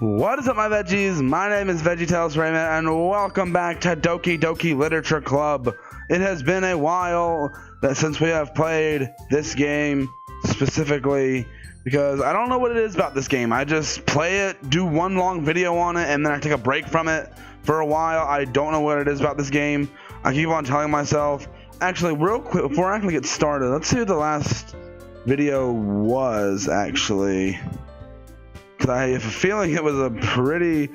What is up, my veggies? My name is VeggieTales Raymond, and welcome back to Doki Literature Club. It has been a while since we have played this game specifically, because I don't know what it is about this game. I just play it, do one long video on it, and then I take a break from it for a while. I don't know what it is about this game. I keep on telling myself. Actually, real quick, before I actually get started, let's see what the last video was, actually. Because I have a feeling it was a pretty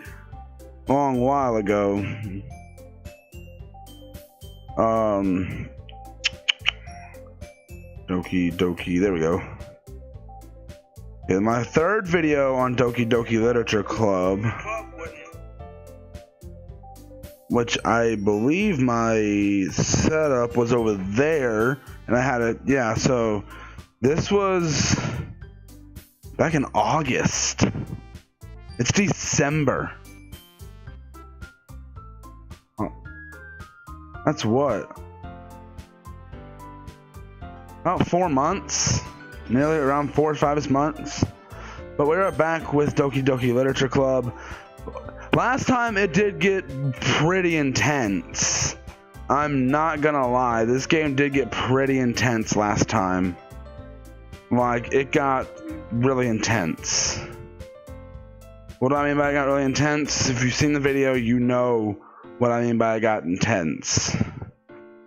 long while ago. Doki, there we go. Yeah, my third video on Doki Literature Club, which I believe my setup was over there, and I had it, yeah, so this was back in August. It's December. Oh, that's what? About 4 months? Nearly around 4 or 5 months. But we're back with Doki Literature Club. Last time it did get pretty intense. I'm not gonna lie, this game did get pretty intense last time. Like, it got really intense. What do I mean by it got really intense? If you've seen the video, you know what I mean by it got intense.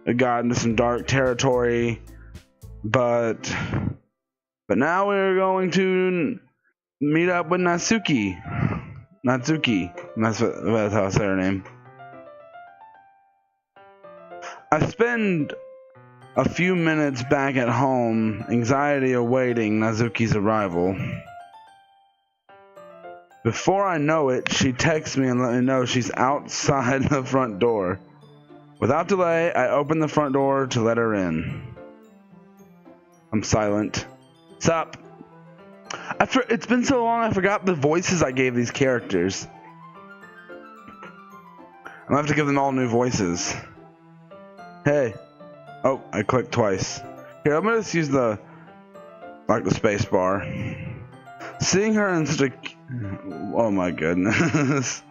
It got into some dark territory, but now we're going to meet up with Natsuki. That's how I say her name. I spend a few minutes back at home, anxiety awaiting Natsuki's arrival. Before I know it, she texts me and let me know she's outside the front door. Without delay, I open the front door to let her in. I'm silent. Sup? It's been so long I forgot the voices I gave these characters. I'm gonna have to give them all new voices. Hey. Oh, I clicked twice. Here, I'm gonna just use the space bar. Seeing her in such a... Oh my goodness.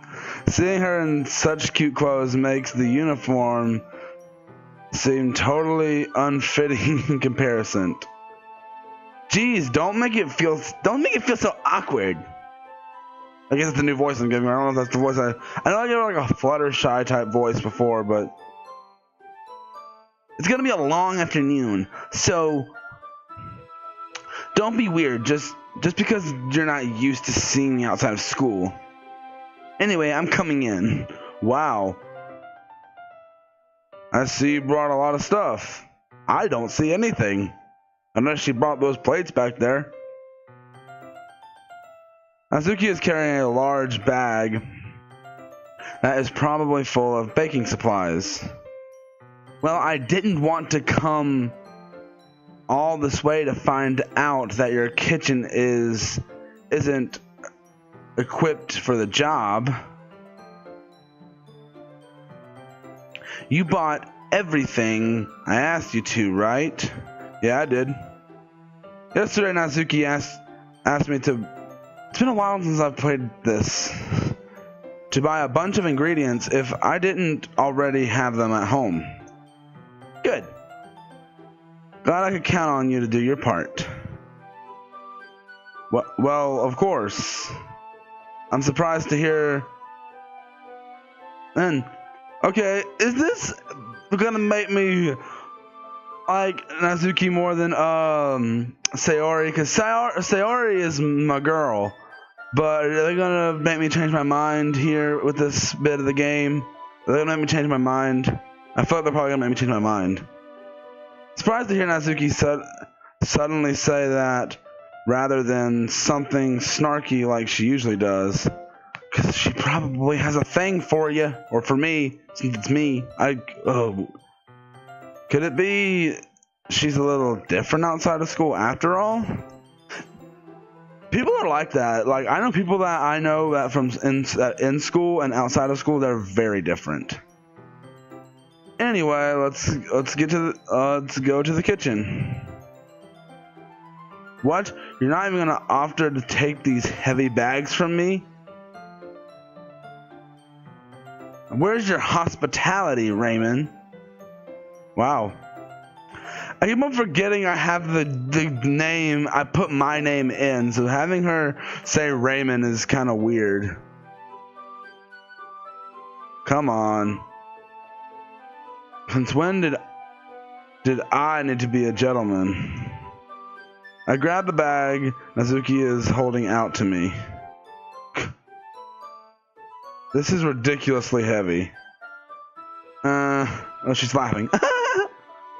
Seeing her in such cute clothes makes the uniform seem totally unfitting in comparison. Jeez, don't make it feel so awkward. I guess it's the new voice I'm giving her. I don't know if that's the voice I know I gave her like a Fluttershy type voice before, but it's gonna be a long afternoon, so don't be weird just because you're not used to seeing me outside of school. Anyway, I'm coming in. Wow. I see you brought a lot of stuff. I don't see anything. Unless she brought those plates back there. Natsuki is carrying a large bag that is probably full of baking supplies. Well, I didn't want to come all this way to find out that your kitchen isn't equipped for the job. You bought everything I asked you to, right? Yeah, I did. Yesterday, Natsuki asked me to... It's been a while since I've played this. To buy a bunch of ingredients if I didn't already have them at home. Good. Glad I could count on you to do your part. Well, of course. I'm surprised to hear... And, okay, is this gonna make me like Natsuki more than sayori? Because sayori is my girl. But are they gonna make me change my mind here with this bit of the game? Are they gonna make me change my mind? I feel like they're probably gonna make me change my mind. Surprised to hear Natsuki suddenly say that rather than something snarky like she usually does. Because she probably has a thing for you, or for me, since it's me. Could it be she's a little different outside of school after all? People are like that. Like, I know people that I know that from in school and outside of school, they're very different. Anyway, let's go to the kitchen. What? You're not even gonna offer to take these heavy bags from me? Where's your hospitality, Raymond? Wow. I keep on forgetting I have the name. I put my name in, so having her say Raymond is kind of weird. Come on. Since when did I need to be a gentleman? I grab the bag Nazuki is holding out to me. This is ridiculously heavy. Oh, she's laughing.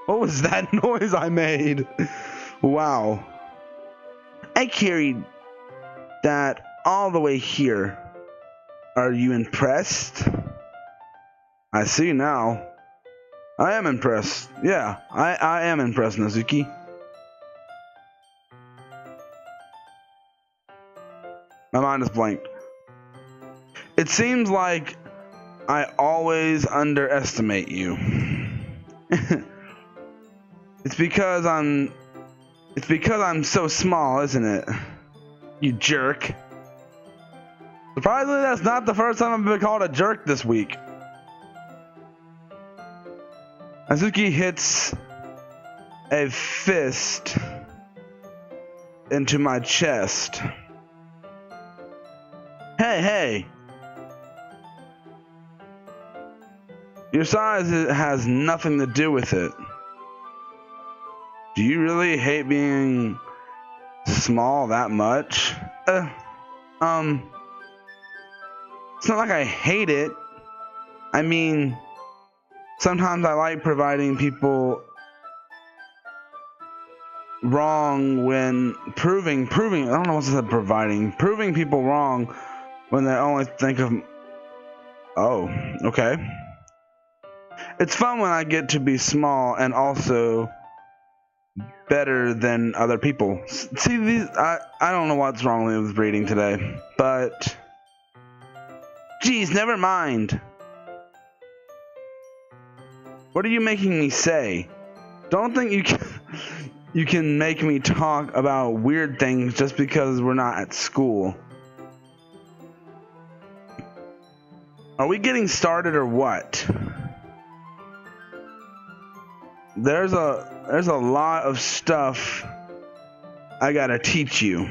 What was that noise I made? Wow. I carried that all the way here. Are you impressed? I see now. I am impressed. Yeah, I am impressed, Nazuki. My mind is blank. It seems like I always underestimate you. It's because I'm so small, isn't it? You jerk. Surprisingly, that's not the first time I've been called a jerk this week. Nazuki hits a fist into my chest. Hey. Your size has nothing to do with it. Do you really hate being small that much? It's not like I hate it. I mean, sometimes I like providing people wrong when proving, I don't know what's said proving people wrong when they only think of, oh, okay. It's fun when I get to be small and also better than other people. See, I don't know what's wrong with reading today, but geez, never mind. What are you making me say? Don't think you can make me talk about weird things just because we're not at school. Are we getting started or what? There's a lot of stuff I gotta teach you.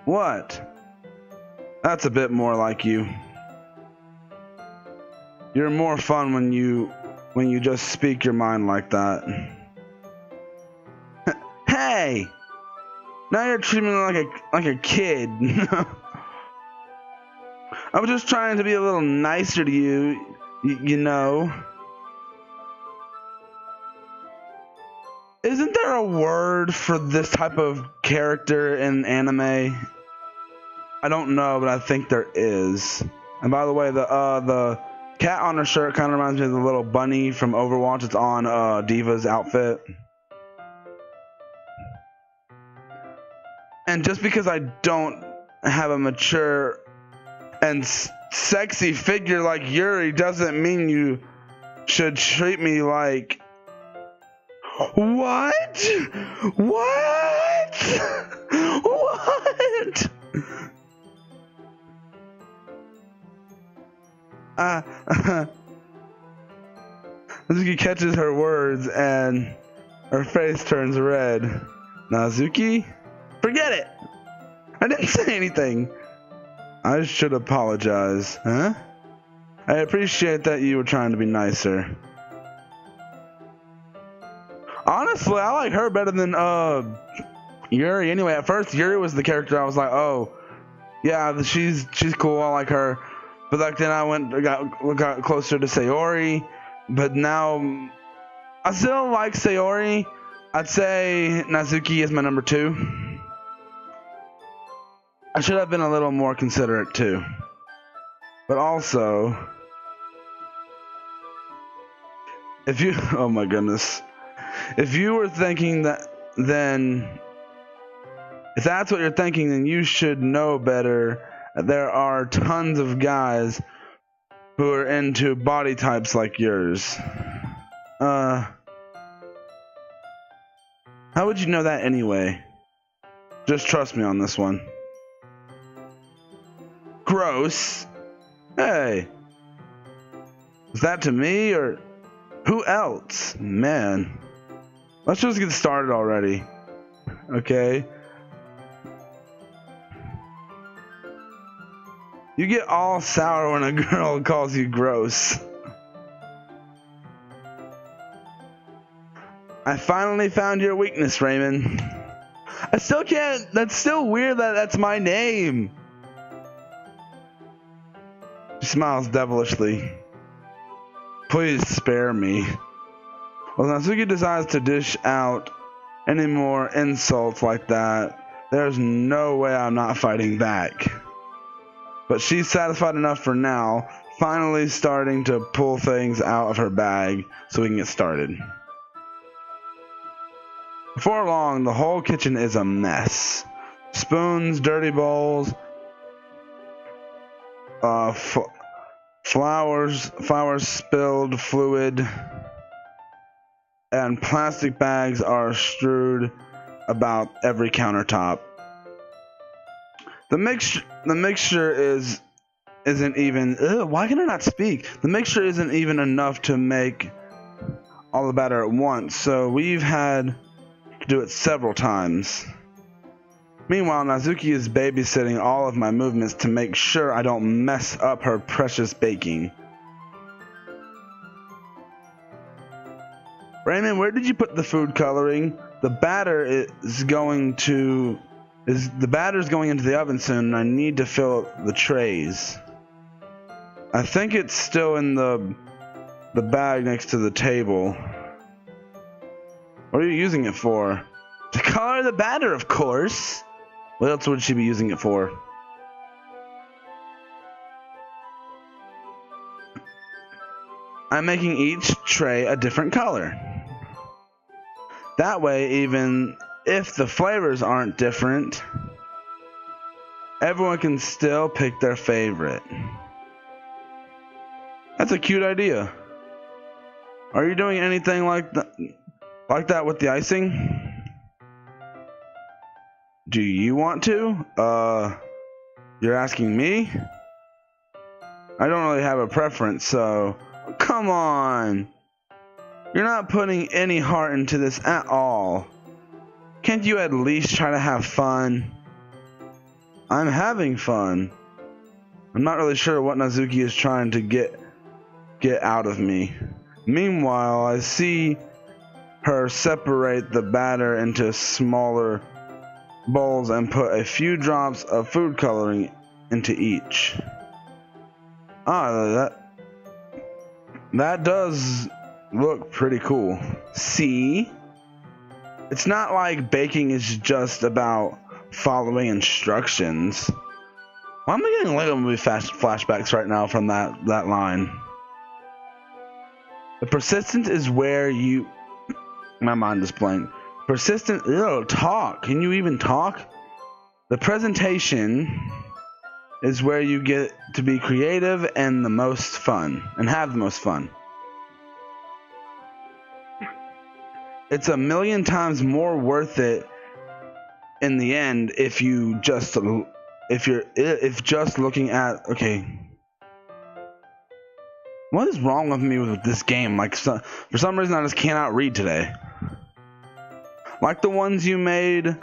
What? That's a bit more like you. You're more fun when you just speak your mind like that. Hey! Now you're treating me like a kid. I was just trying to be a little nicer to you, you know. Isn't there a word for this type of character in anime? I don't know, but I think there is. And by the way, the cat on her shirt kind of reminds me of the little bunny from Overwatch. It's on Diva's outfit. And just because I don't have a mature and sexy figure like Yuri doesn't mean you should treat me like... What? What? What? Nazuki catches her words and her face turns red. Nazuki? Forget it! I didn't say anything. I should apologize, huh? I appreciate that you were trying to be nicer. Honestly, I like her better than Yuri. Anyway, at first Yuri was the character I was like, oh, yeah, she's cool. I like her. But like then I got closer to Sayori. But now I still like Sayori. I'd say Nazuki is my number 2. I should have been a little more considerate too. But also, if you, oh my goodness. If you were thinking that, then, if that's what you're thinking, then you should know better. There are tons of guys who are into body types like yours. How would you know that anyway? Just trust me on this one. Gross. Hey, Is that to me or who else? Man. Let's just get started already. Okay. You get all sour when a girl calls you gross. I finally found your weakness, Raymond. I still can't. That's still weird that that's my name. She smiles devilishly. Please spare me. Well, Natsuki decides to dish out any more insults like that. There's no way I'm not fighting back. But she's satisfied enough for now, finally starting to pull things out of her bag so we can get started. Before long, the whole kitchen is a mess. Spoons, dirty bowls, flowers spilled fluid, and plastic bags are strewed about every countertop. The mixture isn't even. Why can I not speak? The mixture isn't even enough to make all the batter at once, so we've had to do it several times. Meanwhile, Natsuki is babysitting all of my movements to make sure I don't mess up her precious baking. Raymond, where did you put the food coloring? The batter's going into the oven soon, and I need to fill the trays. I think it's still in the bag next to the table. What are you using it for? To color the batter, of course. What else would she be using it for? I'm making each tray a different color. That way, even if the flavors aren't different, everyone can still pick their favorite. That's a cute idea. Are you doing anything like that with the icing? Do you want to? You're asking me? I don't really have a preference, so come on. You're not putting any heart into this at all. Can't you at least try to have fun? I'm having fun. I'm not really sure what Natsuki is trying to get out of me. Meanwhile, I see her separate the batter into smaller bowls and put a few drops of food coloring into each. That does look pretty cool. See? It's not like baking is just about following instructions. Why am I getting Lego movie flashbacks right now from that line? The persistent is where you... My mind is blank. Persistent... Ew, talk. Can you even talk? The presentation is where you get to be creative and the most fun. And have the most fun. It's a million times more worth it in the end if just looking at... Okay. What is wrong with me with this game? Like, for some reason, I just cannot read today. Like the ones you made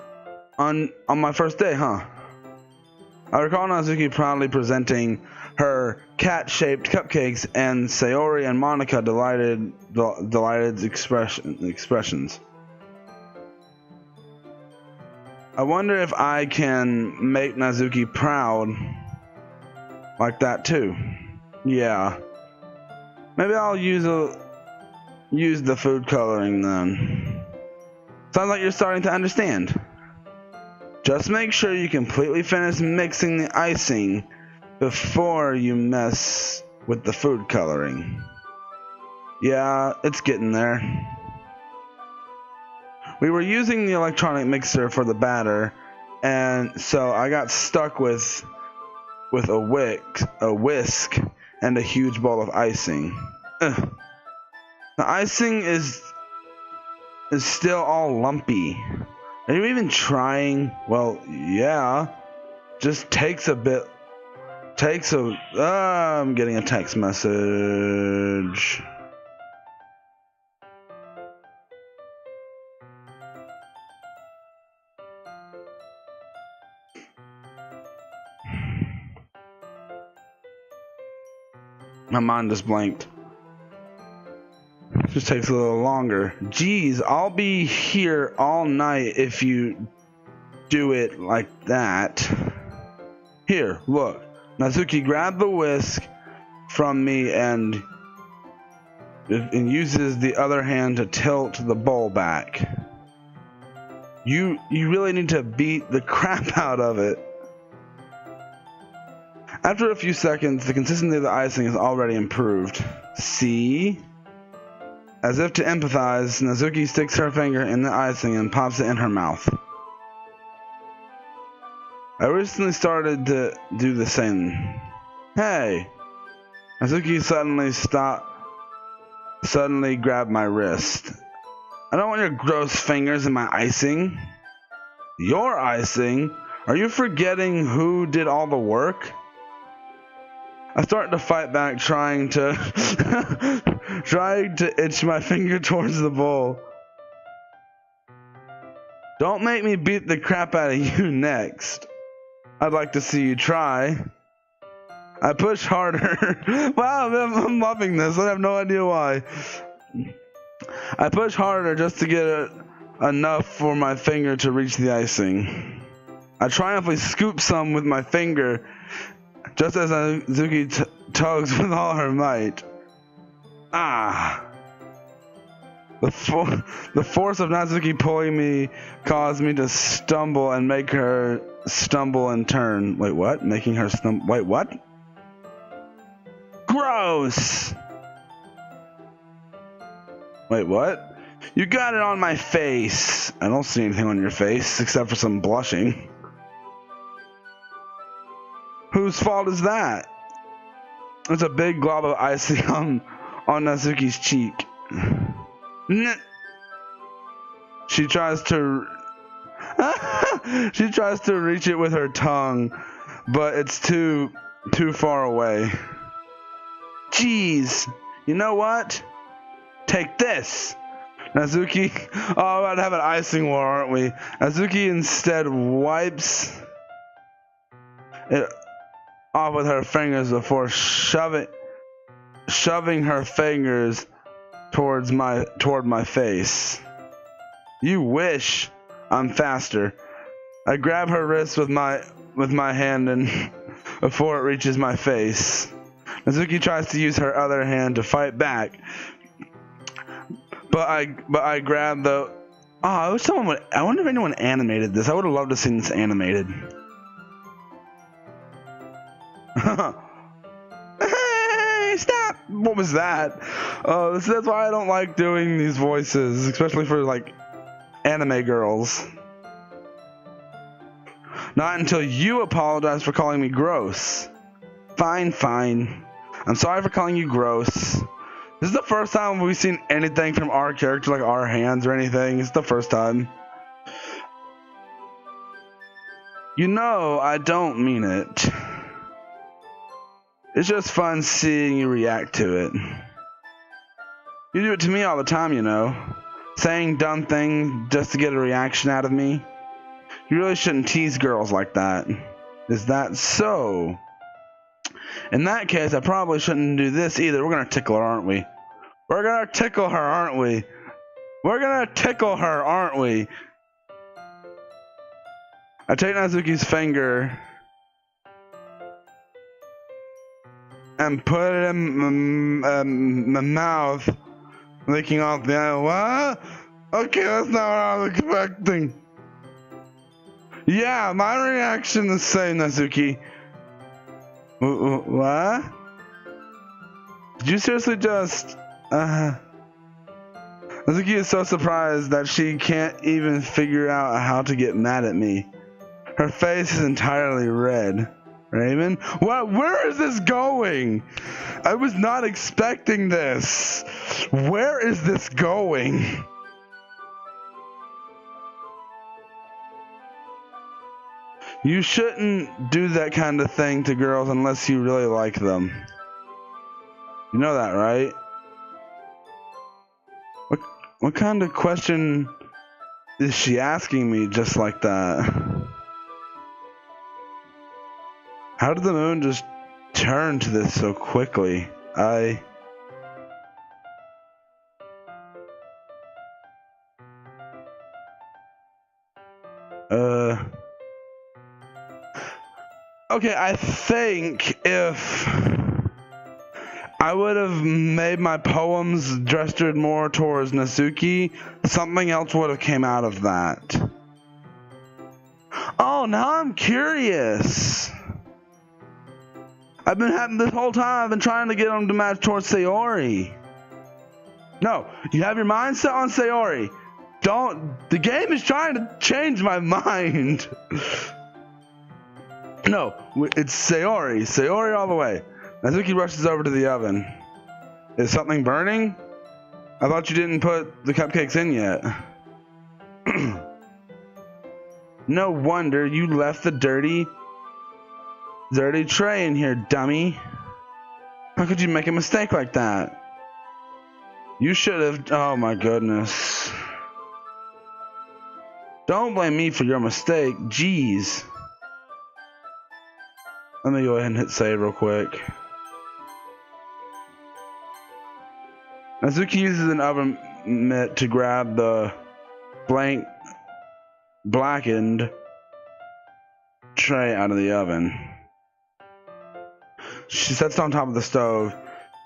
on my first day, huh? I recall Natsuki proudly presenting her cat-shaped cupcakes, and Sayori and Monica delighted expressions. I wonder if I can make Natsuki proud like that too. Yeah. Maybe I'll use the food coloring then. Sounds like you're starting to understand. Just make sure you completely finish mixing the icing before you mess with the food coloring. Yeah, it's getting there. We were using the electronic mixer for the batter, and so I got stuck with a whisk and a huge bowl of icing. Ugh. The icing is still all lumpy. Are you even trying? Well, yeah. Just takes a takes a... I'm getting a text message. My mind just blanked. Just takes a little longer. Geez, I'll be here all night if you do it like that. Here, look. Natsuki grabbed the whisk from me and uses the other hand to tilt the bowl back. You really need to beat the crap out of it. After a few seconds, the consistency of the icing is already improved. See? As if to empathize, Natsuki sticks her finger in the icing and pops it in her mouth. I recently started to do the same. Hey! Natsuki suddenly grabbed my wrist. I don't want your gross fingers in my icing. Your icing? Are you forgetting who did all the work? I start to fight back, trying to itch my finger towards the bowl. Don't make me beat the crap out of you next. I'd like to see you try. I push harder. Wow, I'm loving this. I have no idea why. I push harder just to get enough for my finger to reach the icing. I triumphantly scoop some with my finger, just as Natsuki tugs with all her might. Ah! The force of Natsuki pulling me caused me to stumble and make her stumble in turn. Wait, what? Making her stumble. Wait, what? Gross! Wait, what? You got it on my face. I don't see anything on your face except for some blushing. Whose fault is that? There's a big glob of icing on Natsuki's cheek. She tries to reach it with her tongue, but it's too far away. Jeez, you know what? Take this. Natsuki, oh, we're about to have an icing war, aren't we? Natsuki instead wipes it off with her fingers before shoving her fingers toward my face. You wish. I'm faster. I grab her wrist with my hand and before it reaches my face. Natsuki tries to use her other hand to fight back, but I grab the. Oh, I wish someone would. I wonder if anyone animated this. I would have loved to see this animated. Hey, stop! What was that? That's why I don't like doing these voices, especially for like anime girls. Not until you apologize for calling me gross. Fine. I'm sorry for calling you gross. This is the first time we've seen anything from our character, like our hands or anything. It's the first time. You know, I don't mean it. It's just fun seeing you react to it. You do it to me all the time, you know. Saying dumb things just to get a reaction out of me. You really shouldn't tease girls like that. Is that so? In that case, I probably shouldn't do this either. We're gonna tickle her, aren't we? We're gonna tickle her, aren't we? We're gonna tickle her, aren't we? I take Natsuki's finger and put it in my mouth, licking off the eye. What? Okay, that's not what I was expecting. Yeah, my reaction is the same, Natsuki. What? Did you seriously just... Natsuki is so surprised that she can't even figure out how to get mad at me. Her face is entirely red. Raymond? What? Where is this going? I was not expecting this. Where is this going? You shouldn't do that kind of thing to girls unless you really like them. You know that, right? What kind of question is she asking me just like that? How did the moon just turn to this so quickly? Okay, I think if I would have made my poems gestured more towards Natsuki, something else would have came out of that. Oh, now I'm curious. This whole time I've been trying to get him to match towards Sayori. No, you have your mind set on Sayori. The game is trying to change my mind. No, it's Sayori. Sayori all the way. Natsuki rushes over to the oven. Is something burning? I thought you didn't put the cupcakes in yet. No wonder you left the dirty tray in here, dummy. How could you make a mistake like that? You should have... Oh my goodness. Don't blame me for your mistake. Jeez. Let me go ahead and hit save real quick. Natsuki uses an oven mitt to grab the blackened tray out of the oven. She sets it on top of the stove.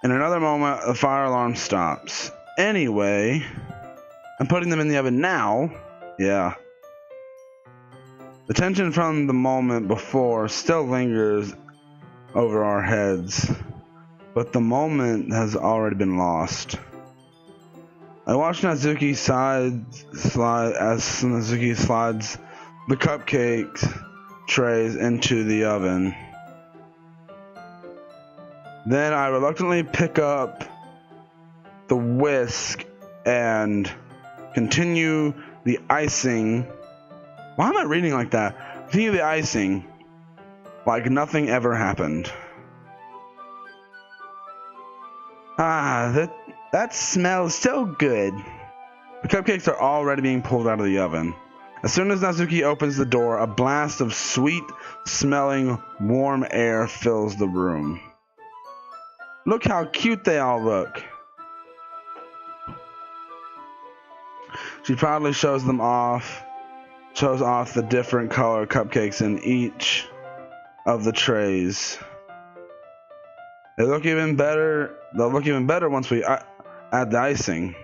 In another moment, the fire alarm stops. Anyway, I'm putting them in the oven now. Yeah. The tension from the moment before still lingers over our heads, but the moment has already been lost. I watch Natsuki slide as Natsuki slides the cupcake trays into the oven. Then I reluctantly pick up the whisk and continue the icing. Why am I reading like that? Continue the icing like nothing ever happened. That smells so good. The cupcakes are already being pulled out of the oven. As soon as Natsuki opens the door, a blast of sweet-smelling warm air fills the room. Look how cute they all look. She proudly shows off the different color cupcakes in each of the trays. They'll look even better once we add the icing.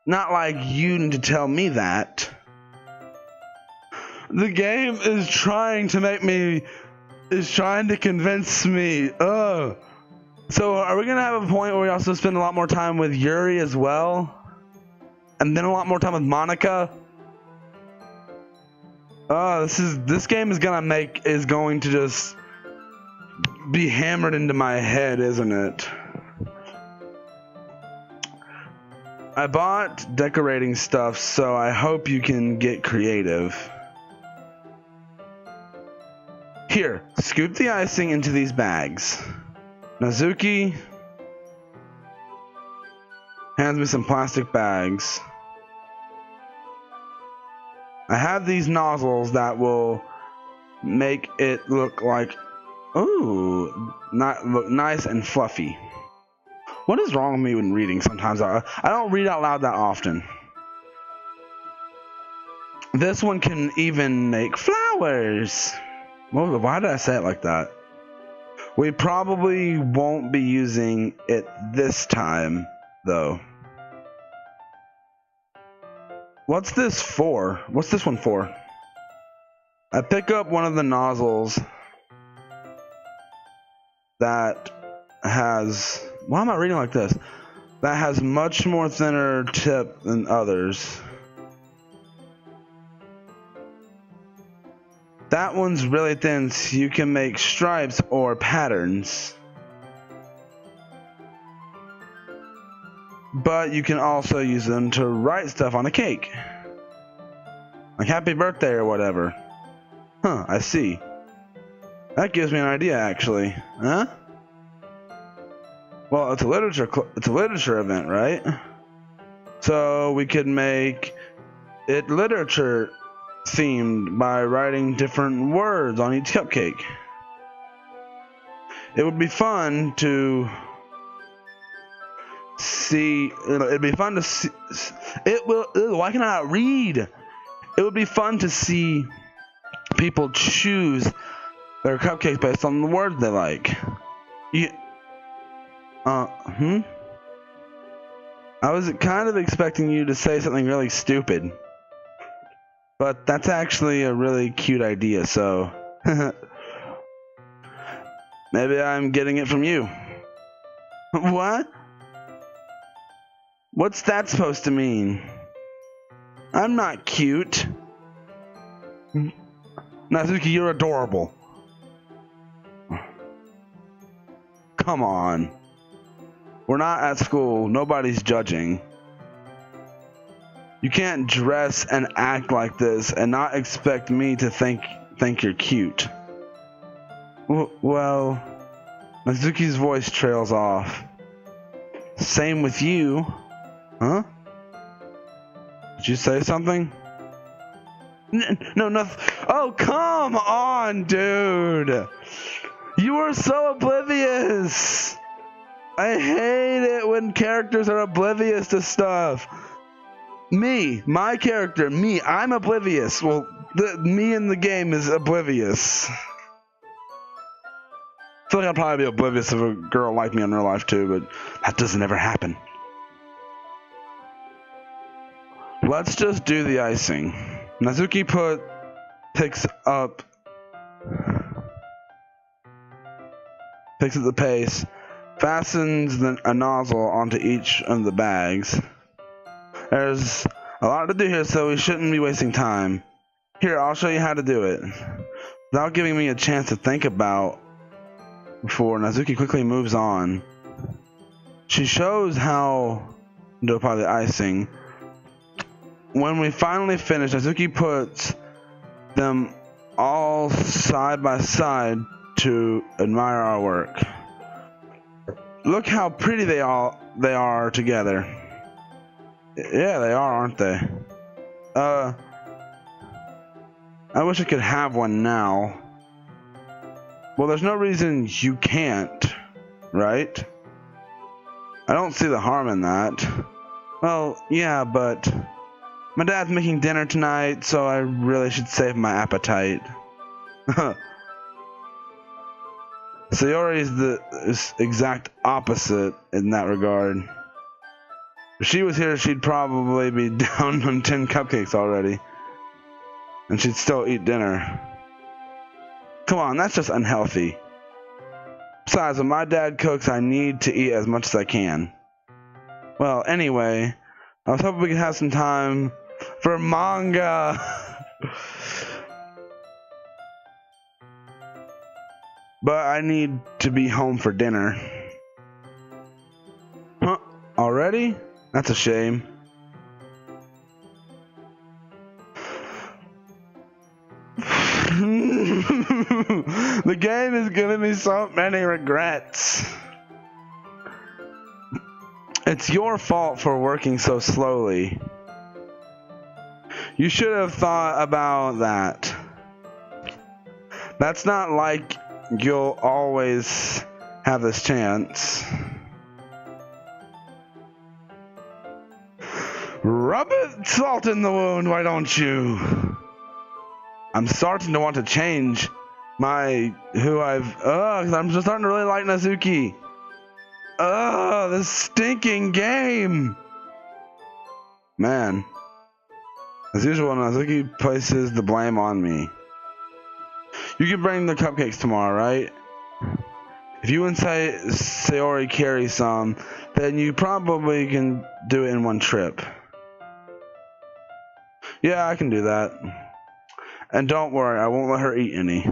Not like you need to tell me that. The game is trying to convince me. Ugh. So are we gonna have a point where we also spend a lot more time with Yuri as well? And then a lot more time with Monica? This game is going to just be hammered into my head, isn't it? I bought decorating stuff, so I hope you can get creative. Here, scoop the icing into these bags. Natsuki hands me some plastic bags. I have these nozzles that will make it look like, look nice and fluffy. What is wrong with me when reading? Sometimes I don't read out loud that often. This one can even make flowers. Why did I say it like that? We probably won't be using it this time, though. What's this for? What's this one for? I pick up one of the nozzles that has... Why am I reading like this? That has much more thinner tip than others. That one's really thin, so you can make stripes or patterns. But you can also use them to write stuff on a cake. Like happy birthday or whatever. Huh, I see. That gives me an idea, actually. Huh? Well, it's a literature event, right? So we could make it literature themed by writing different words on each cupcake. It would be fun to see. It'd be fun to see. It will. Why can I not read? It would be fun to see people choose their cupcakes based on the words they like. I was kind of expecting you to say something really stupid, but that's actually a really cute idea. So maybe I'm getting it from you. What? What's that supposed to mean? I'm not cute. Natsuki, you're adorable. Come on. We're not at school. Nobody's judging. You can't dress and act like this and not expect me to think you're cute. Well, Natsuki's voice trails off. Same with you. Huh? Did you say something? No, nothing. Oh, come on, dude. You are so oblivious. I hate it when characters are oblivious to stuff. My character, I'm oblivious. Well, me in the game is oblivious. I feel like I'd probably be oblivious if a girl liked me in real life too, but that doesn't ever happen. Let's just do the icing. Natsuki picks up the pace, fastens a nozzle onto each of the bags. There's a lot to do here, so we shouldn't be wasting time. Here, I'll show you how to do it. Without giving me a chance to think about before, Natsuki quickly moves on. She shows how to apply the icing. When we finally finish, Natsuki puts them all side by side to admire our work. Look how pretty they are together. Yeah, they are, aren't they? I wish I could have one now. Well, there's no reason you can't, right? I don't see the harm in that. Well, yeah, but my dad's making dinner tonight, so I really should save my appetite. Sayori is the exact opposite in that regard. If she was here, she'd probably be down on 10 cupcakes already. And she'd still eat dinner. Come on, that's just unhealthy. Besides, when my dad cooks, I need to eat as much as I can. Well, anyway, I was hoping we could have some time for manga. But I need to be home for dinner. Huh? Already? That's a shame. The game is giving me so many regrets. It's your fault for working so slowly. You should have thought about that. That's not like you'll always have this chance. Rub it, salt in the wound, why don't you? I'm starting to want to change cause I'm just starting to really like Natsuki. This stinking game. Man. As usual, Natsuki places the blame on me. You can bring the cupcakes tomorrow, right? If you and Sayori carry some, then you probably can do it in one trip. Yeah, I can do that. And don't worry, I won't let her eat any.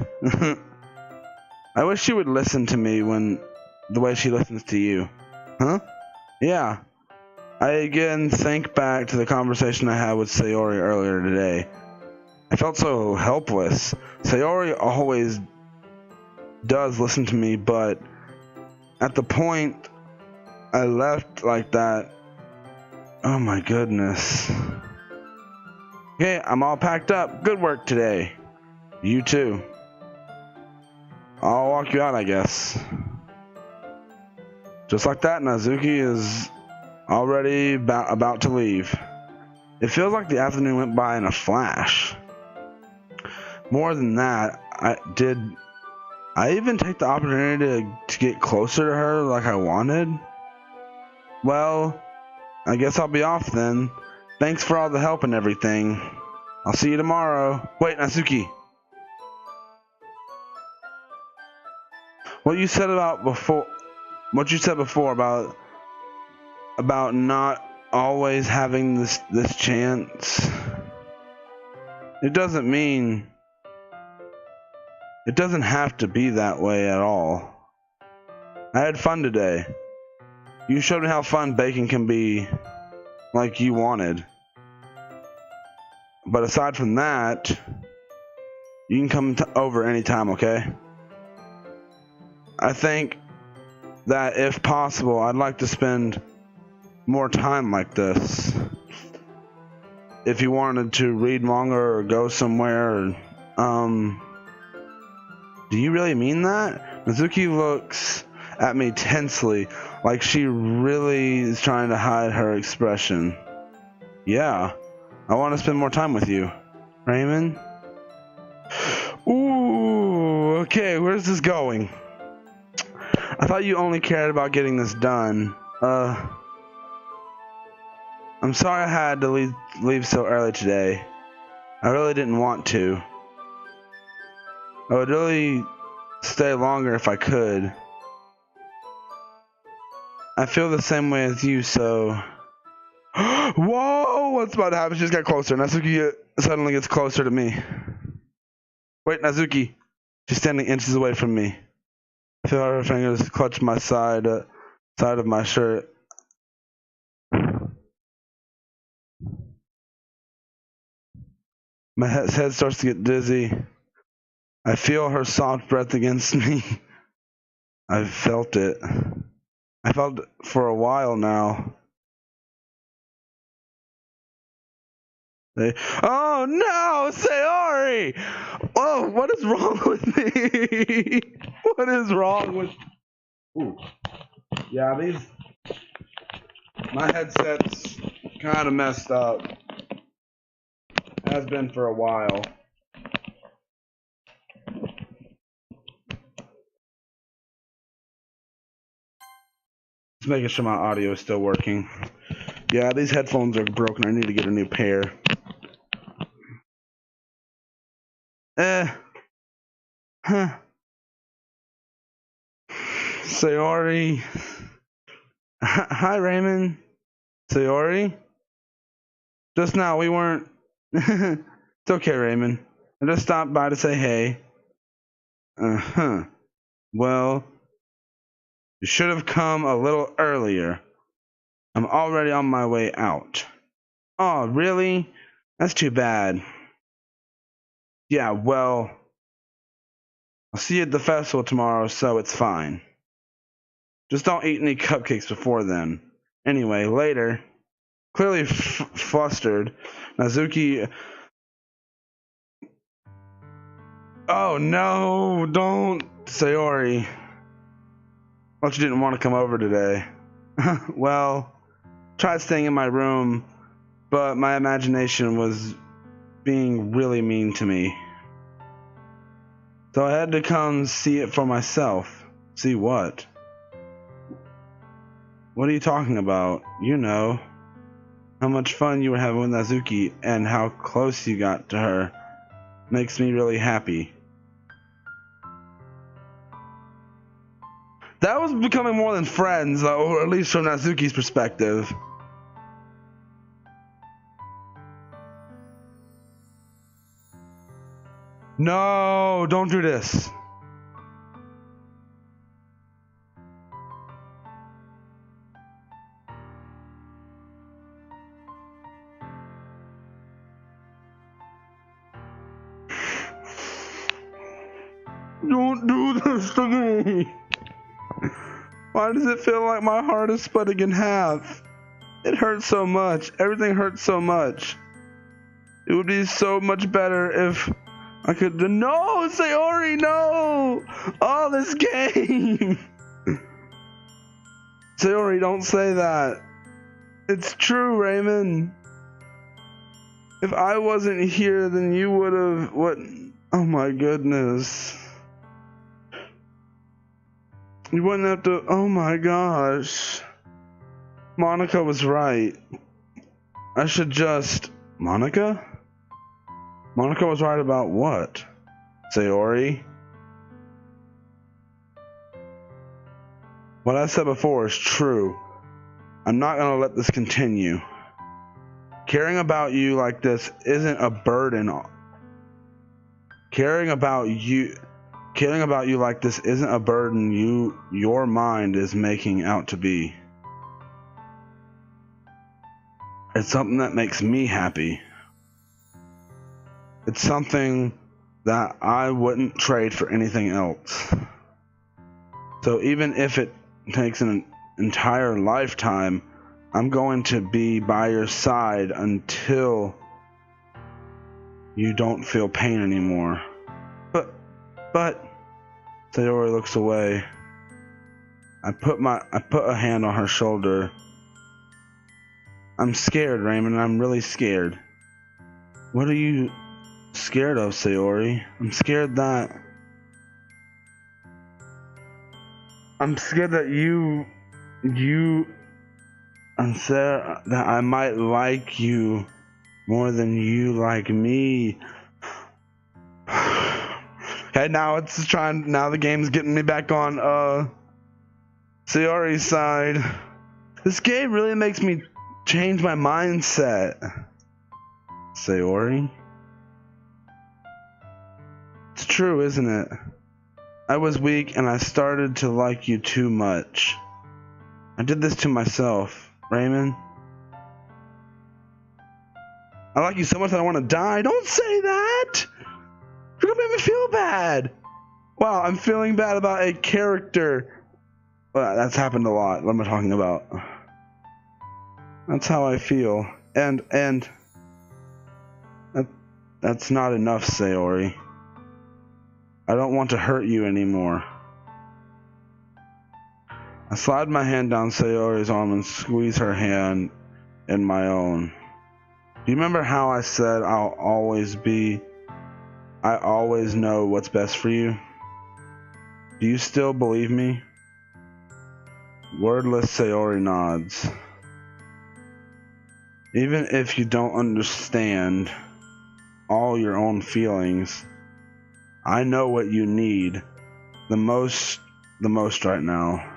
I wish she would listen to me the way she listens to you. Huh? Yeah. I again think back to the conversation I had with Sayori earlier today. I felt so helpless. Sayori always does listen to me, but at the point I left like that, oh my goodness. Okay, I'm all packed up. Good work today. You too. I'll walk you out, I guess. Just like that, Nazuki is already about to leave. It feels like the afternoon went by in a flash. More than that, I even take the opportunity to get closer to her like I wanted? Well, I guess I'll be off then. Thanks for all the help and everything. I'll see you tomorrow. Wait, Natsuki. What you said before about not always having this chance. It doesn't have to be that way at all. I had fun today. You showed me how fun baking can be, like you wanted. But aside from that, you can come over anytime, okay? I think that if possible, I'd like to spend more time like this. If you wanted to read manga or go somewhere, do you really mean that? Mizuki looks at me tensely, like she really is trying to hide her expression. Yeah, I want to spend more time with you. Raymond? Ooh, okay, where's this going? I thought you only cared about getting this done. I'm sorry I had to leave so early today. I really didn't want to. I would really stay longer if I could. I feel the same way as you, so... Whoa! What's about to happen? She just got closer. Natsuki suddenly gets closer to me. Wait, Natsuki. She's standing inches away from me. I feel her fingers clutch my side of my shirt. My head starts to get dizzy. I feel her soft breath against me. I've felt it. I felt it for a while now. Oh no, Sayori! Oh, what is wrong with me? What is wrong with... Ooh. Yeah, my headset's kind of messed up. Has been for a while. Just making sure my audio is still working. Yeah, these headphones are broken. I need to get a new pair. Huh. Sayori. Hi, Raymond. Sayori? Just now, we weren't... It's okay, Raymond. I just stopped by to say hey. Uh-huh. Well, you should have come a little earlier. I'm already on my way out. Oh, really? That's too bad. Yeah, well, I'll see you at the festival tomorrow, so it's fine. Just don't eat any cupcakes before then. Anyway, later. Clearly flustered, Nazuki... Oh no, don't, Sayori. Thought you didn't want to come over today. Well, tried staying in my room, but my imagination was being really mean to me. So I had to come see it for myself. See what? What are you talking about? You know. How much fun you were having with Nazuki and how close you got to her makes me really happy. That was becoming more than friends, or at least from Natsuki's perspective. No, don't do this. do this to me? Why does it feel like my heart is splitting in half? It hurts so much. Everything hurts so much. It would be so much better if I could. No, Sayori, no! Oh, this game! Sayori, don't say that. It's true, Raymond. If I wasn't here, then you would have. What? Oh my goodness. You wouldn't have to. Oh my gosh. Monica was right. I should just. Monica? Monica was right about what? Sayori? What I said before is true. I'm not gonna let this continue. Caring about you like this isn't a burden. Caring about you like this isn't a burden your mind is making out to be. It's something that makes me happy. It's something that I wouldn't trade for anything else. So even if it takes an entire lifetime, I'm going to be by your side until you don't feel pain anymore. But Sayori looks away. I put a hand on her shoulder. I'm scared, Raymond. I'm really scared. What are you scared of, Sayori? I'm scared that I'm scared that I might like you more than you like me. Okay, now the game's getting me back on Sayori's side. This game really makes me change my mindset. Sayori? It's true, isn't it? I was weak and I started to like you too much. I did this to myself, Raymond. I like you so much that I want to die. Don't say that! You're gonna make me feel bad. Wow, I'm feeling bad about a character. Well, that's happened a lot. What am I talking about? That's how I feel. And that's not enough, Sayori. I don't want to hurt you anymore. I slide my hand down Sayori's arm and squeeze her hand in my own. Do you remember how I said I always know what's best for you? Do you still believe me? Wordless Sayori nods. Even if you don't understand all your own feelings, I know what you need the most right now.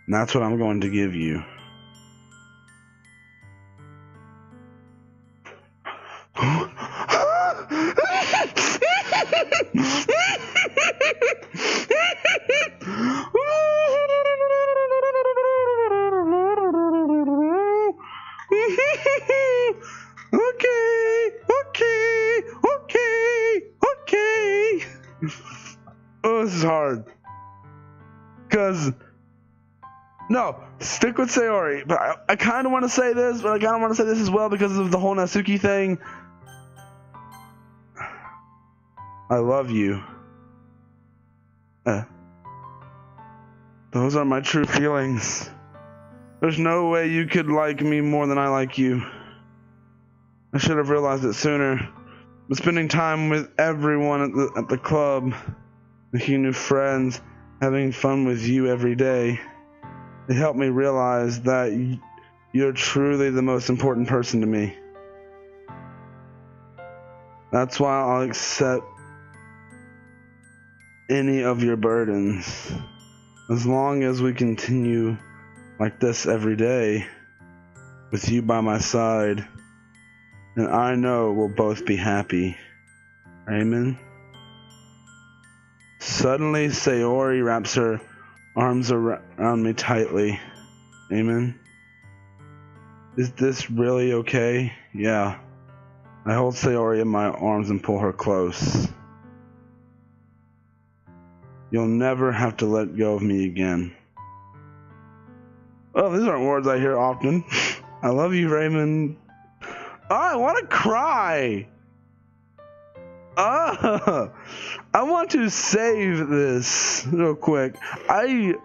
And that's what I'm going to give you. Okay. Oh, this is hard. No, stick with Sayori. But I kind of want to say this, but I kind of want to say this as well because of the whole Natsuki thing. I love you. Those are my true feelings. There's no way you could like me more than I like you. I should have realized it sooner. But spending time with everyone at the club, making new friends, having fun with you every day, it helped me realize that you're truly the most important person to me. That's why I'll accept any of your burdens. As long as we continue like this every day, with you by my side, and I know we'll both be happy. Raymond? Suddenly, Sayori wraps her arms around me tightly. Raymond? Is this really okay? Yeah. I hold Sayori in my arms and pull her close. You'll never have to let go of me again. Oh, these aren't words I hear often. I love you, Raymond. Oh, I want to cry. Oh, I want to save this real quick. I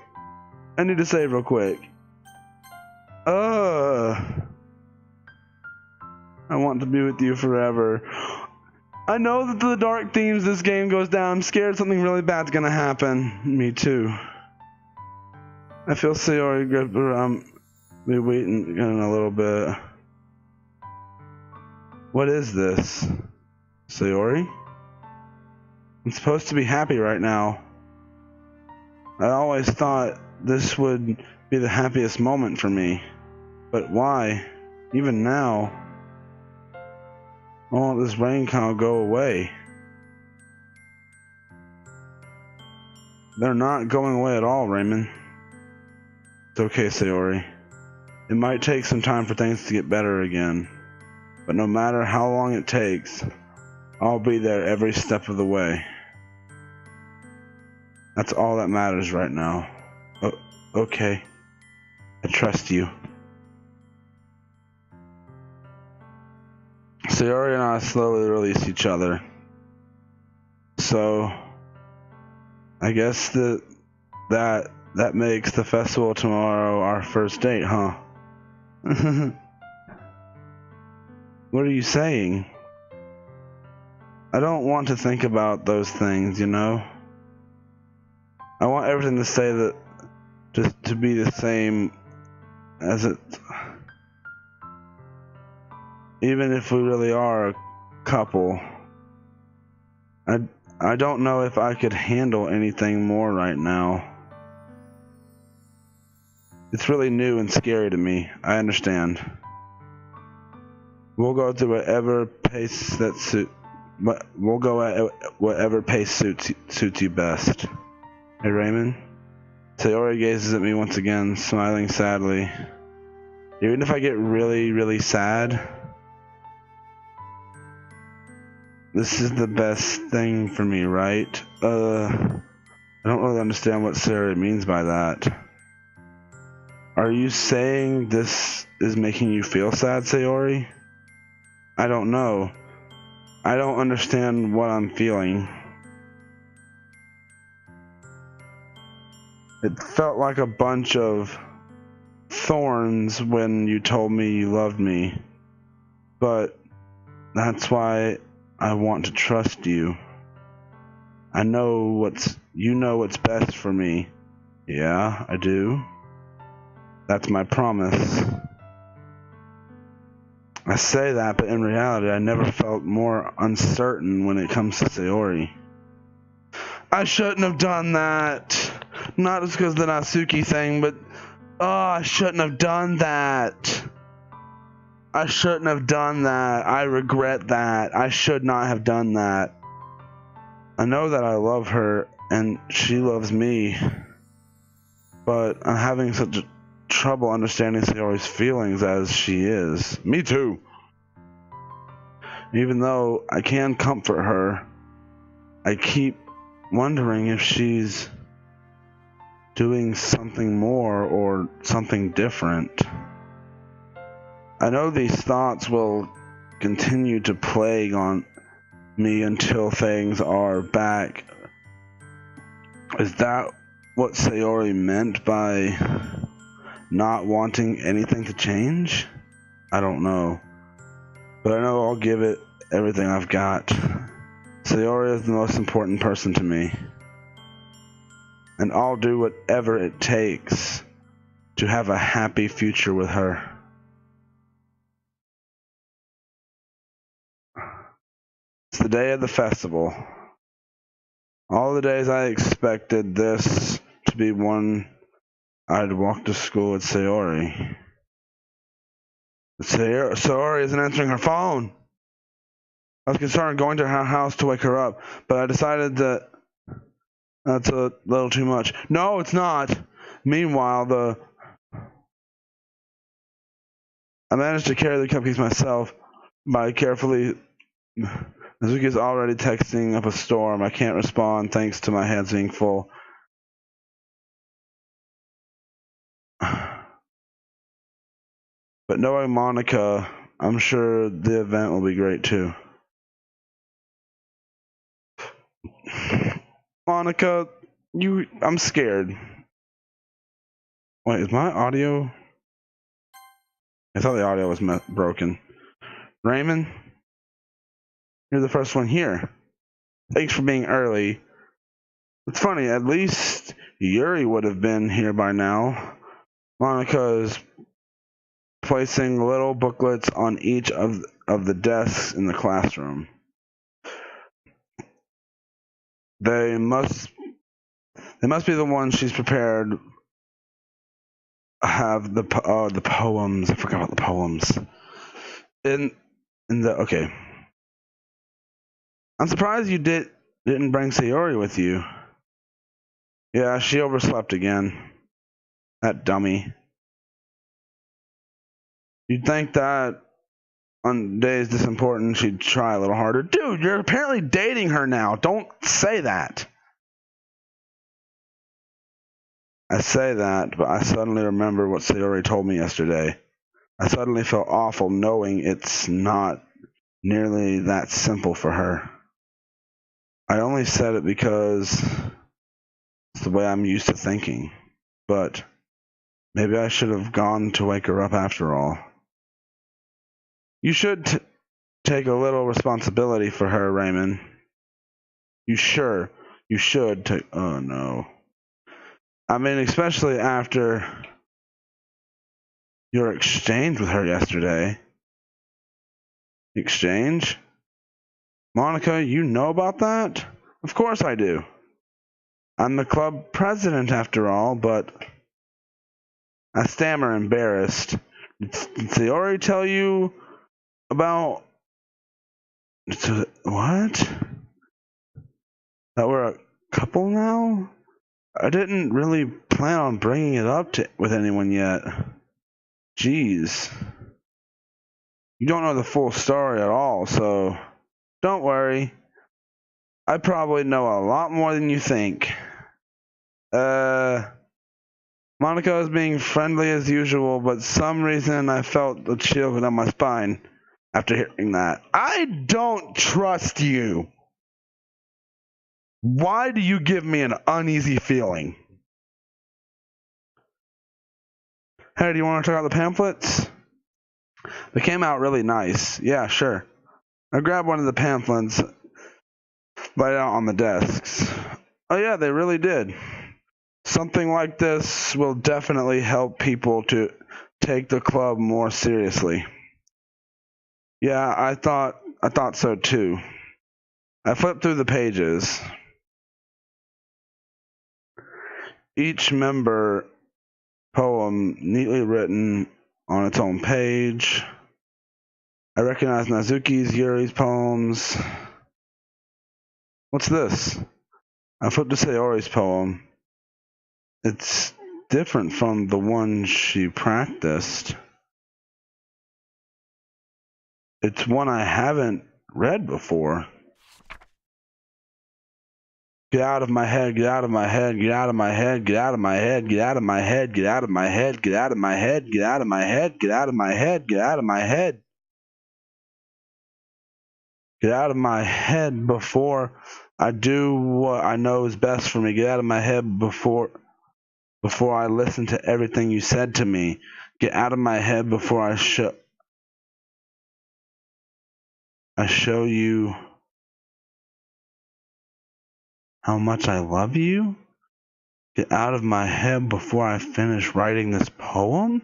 need to save real quick. I want to be with you forever. I know that the dark themes this game goes down. I'm scared something really bad's gonna happen. Me too. I feel sayori grip around me waiting in a little bit. What is this? Sayori? I'm supposed to be happy right now. I always thought this would be the happiest moment for me. But why? Even now, I want this rain cloud to go away. They're not going away at all, Raymond. It's okay, Sayori. It might take some time for things to get better again. But no matter how long it takes, I'll be there every step of the way. That's all that matters right now. Oh, okay. I trust you. Sayori and I slowly release each other. So, I guess that makes the festival tomorrow our first date, huh? What are you saying? I don't want to think about those things, you know? I want everything to stay to be the same as it. Even if we really are a couple, I don't know if I could handle anything more right now. It's really new and scary to me. I understand. We'll go through whatever pace that we'll go at whatever pace suits you best. Hey, Raymond? Sayori gazes at me once again, smiling sadly. Even if I get really, really sad, this is the best thing for me, right? I don't really understand what Sayori means by that. Are you saying this is making you feel sad, Sayori? I don't know. I don't understand what I'm feeling. It felt like a bunch of thorns when you told me you loved me. But that's why I want to trust you. You know what's best for me. Yeah, I do. That's my promise. I say that, but in reality, I never felt more uncertain when it comes to Sayori. I shouldn't have done that. Not just because of the Natsuki thing, but I shouldn't have done that. I shouldn't have done that. I regret that. I should not have done that. I know that I love her and she loves me, but I'm having such trouble understanding Sayori's feelings as she is. Me too. Even though I can comfort her, I keep wondering if she's doing something more or something different. I know these thoughts will continue to plague on me until things are back. Is that what Sayori meant by not wanting anything to change? I don't know. But I know I'll give it everything I've got. Sayori is the most important person to me. And I'll do whatever it takes to have a happy future with her. It's the day of the festival. All the days I expected this to be one I'd walk to school with Sayori. Sayori isn't answering her phone. I was concerned going to her house to wake her up, but I decided that that's a little too much. No, it's not. Meanwhile, I managed to carry the cupcakes myself by carefully Azuki's already texting up a storm. I can't respond thanks to my hands being full. But knowing Monica, I'm sure the event will be great too. Monica, I'm scared. Wait, is my audio? I thought the audio was broken. Raymond, you're the first one here. Thanks for being early. It's funny, at least Yuri would have been here by now. Monica is placing little booklets on each of the desks in the classroom. They must be the ones she's prepared. Have the poems. I forgot about the poems. Okay. I'm surprised you didn't bring Sayori with you. Yeah, she overslept again. That dummy. You'd think that on days this important she'd try a little harder. Dude, you're apparently dating her now. Don't say that. I say that, but I suddenly remember what Sayori told me yesterday. I suddenly felt awful knowing it's not nearly that simple for her. I only said it because it's the way I'm used to thinking. But maybe I should have gone to wake her up after all. You should take a little responsibility for her, Raymond. You should take. Oh no. I mean, especially after your exchange with her yesterday. Exchange? Monica, you know about that? Of course I do. I'm the club president after all, but I stammer embarrassed. Did Sayori tell you about what? That we're a couple now? I didn't really plan on bringing it up with anyone yet. Jeez. You don't know the full story at all, so don't worry. I probably know a lot more than you think. Monica was being friendly as usual, but some reason I felt a chill go down my spine after hearing that. I don't trust you. Why do you give me an uneasy feeling? Hey, do you want to check out the pamphlets? They came out really nice. Yeah, sure. I grabbed one of the pamphlets, laid out on the desks. Oh yeah, they really did. Something like this will definitely help people to take the club more seriously. Yeah, I thought so too. I flipped through the pages. Each member poem neatly written on its own page. I recognize Nazuki's, Yuri's poems. What's this? I flipped to Sayori's poem. It's different from the one she practiced. It's one I haven't read before. Get out of my head, get out of my head, get out of my head, get out of my head, get out of my head, get out of my head, get out of my head, get out of my head, get out of my head, get out of my head. Get out of my head before I do what I know is best for me. Get out of my head before I listen to everything you said to me. Get out of my head before I show you how much I love you. Get out of my head before I finish writing this poem.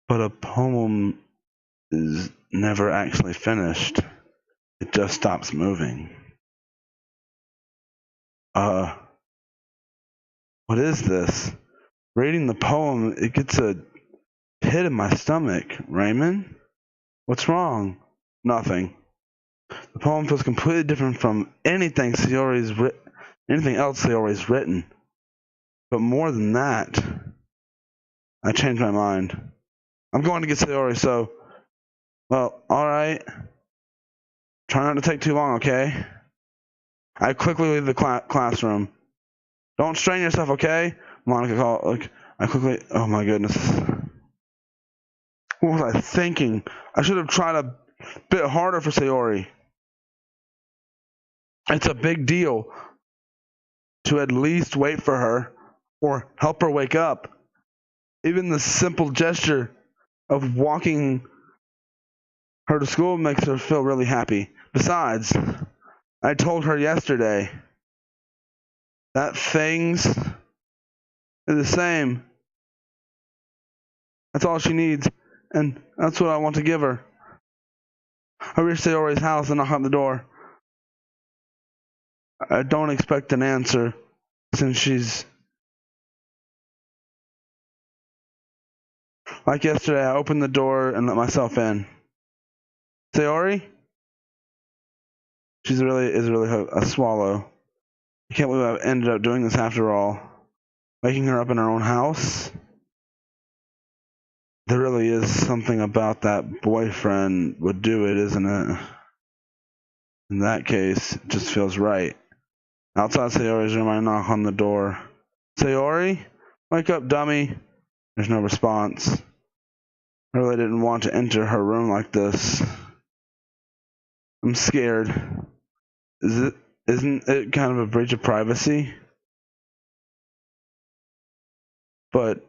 But a poem is never actually finished. It just stops moving. What is this? Reading the poem, it gets a pit in my stomach. Raymond? What's wrong? Nothing. The poem feels completely different from anything else Sayori's written. But more than that, I changed my mind. I'm going to get Sayori, so Well, alright. Try not to take too long, okay? I quickly leave the classroom. Don't strain yourself, okay? Monica called. Like, I quickly. Oh my goodness. What was I thinking? I should have tried a bit harder for Sayori. It's a big deal to at least wait for her or help her wake up. Even the simple gesture of walking her to school makes her feel really happy. Besides, I told her yesterday that things are the same. That's all she needs, and that's what I want to give her. I reach Sayori's house and knock on the door. I don't expect an answer since she's like yesterday. I opened the door and let myself in. Sayori? She's really a swallow. I can't believe I ended up doing this after all. Waking her up in her own house? There really is something about that boyfriend would do it, isn't it? In that case, it just feels right. Outside Sayori's room, I knock on the door. Sayori? Wake up, dummy. There's no response. I really didn't want to enter her room like this. I'm scared. Isn't it kind of a breach of privacy? But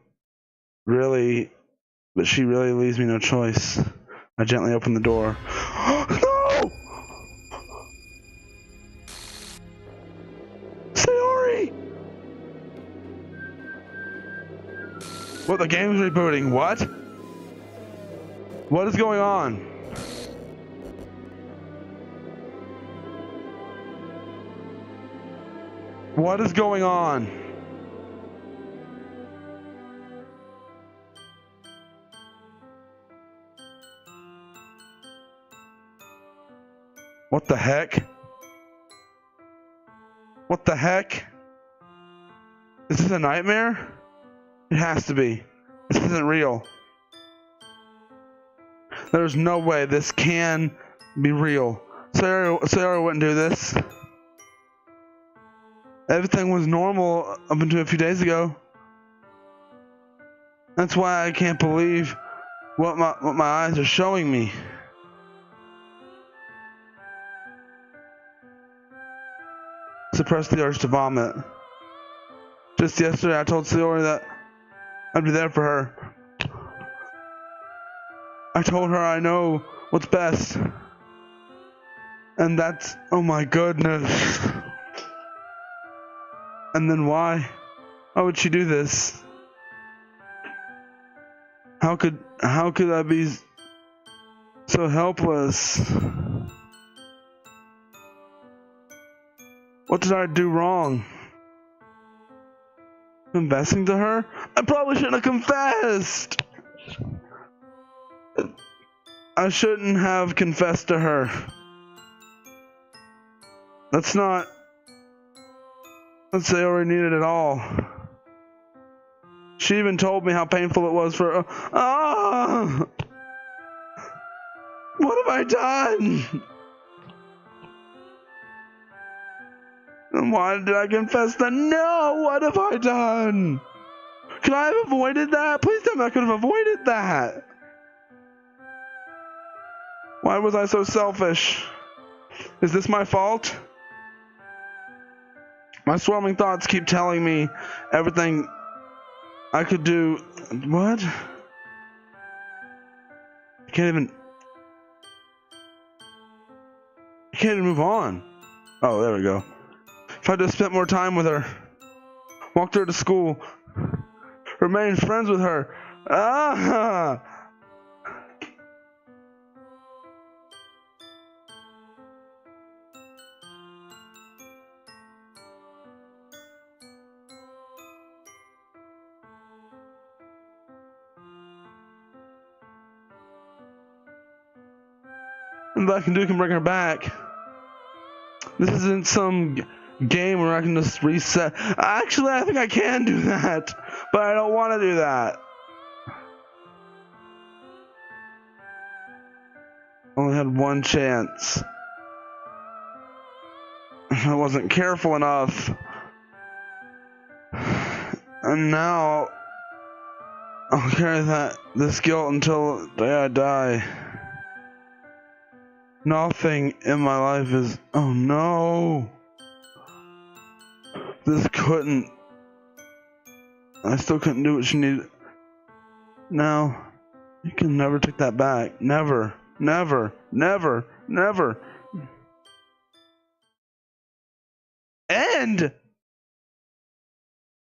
she really leaves me no choice. I gently open the door. No! Sayori! What, the game's rebooting? What? What is going on? What is going on? What the heck? What the heck? Is this a nightmare? It has to be. This isn't real. There's no way this can be real. Sayori wouldn't do this. Everything was normal up until a few days ago. That's why I can't believe what my eyes are showing me. Suppress the urge to vomit. Just yesterday I told Sayori that I'd be there for her. I told her I know what's best. And that's, oh my goodness. And then why? Why would she do this? How could I be so helpless? What did I do wrong? Confessing to her? I probably shouldn't have confessed. I shouldn't have confessed to her. That's not what Sayori needed at all. She even told me how painful it was for her. What have I done? And why did I confess that? No, what have I done? Could I have avoided that? Please tell me I could have avoided that. Why was I so selfish? Is this my fault? My swarming thoughts keep telling me everything I could do. What? I can't even move on. Oh, there we go. If I just spent more time with her, walked her to school, remained friends with her. What I can do can bring her back. This isn't some game where I can just reset. Actually, I think I can do that, but I don't want to do that. only had one chance. I wasn't careful enough. And now I'll carry this guilt until the day I die. Nothing in my life is... Oh no! This couldn't... I still couldn't do what she needed. No. You can never take that back. Never. Never. Never. Never. End?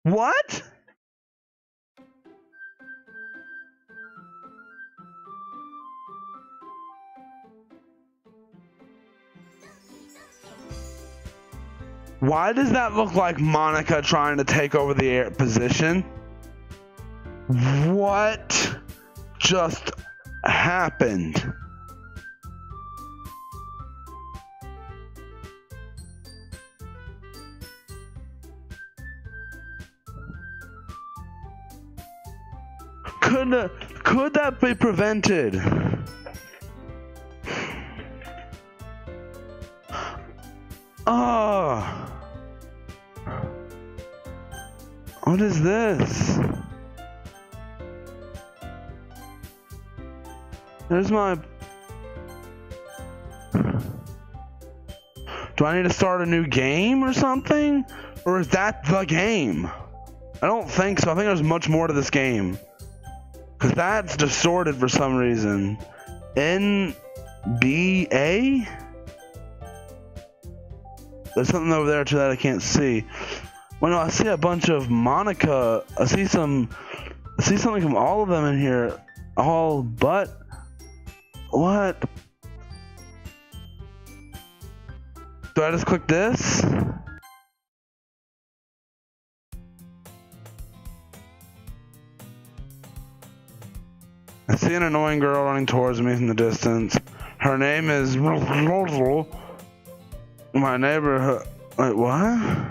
What? Why does that look like Monica trying to take over the air position? What just happened? Could that be prevented? Oh. What is this? There's my... Do I need to start a new game or something? Or is that the game? I don't think so. I think there's much more to this game. Because that's distorted for some reason. NBA? There's something over there too that I can't see. Well, no, I see a bunch of Monica. I see something from all of them in here. All but... What? Do I just click this? I see an annoying girl running towards me from the distance. Her name is... My neighborhood... Wait, what?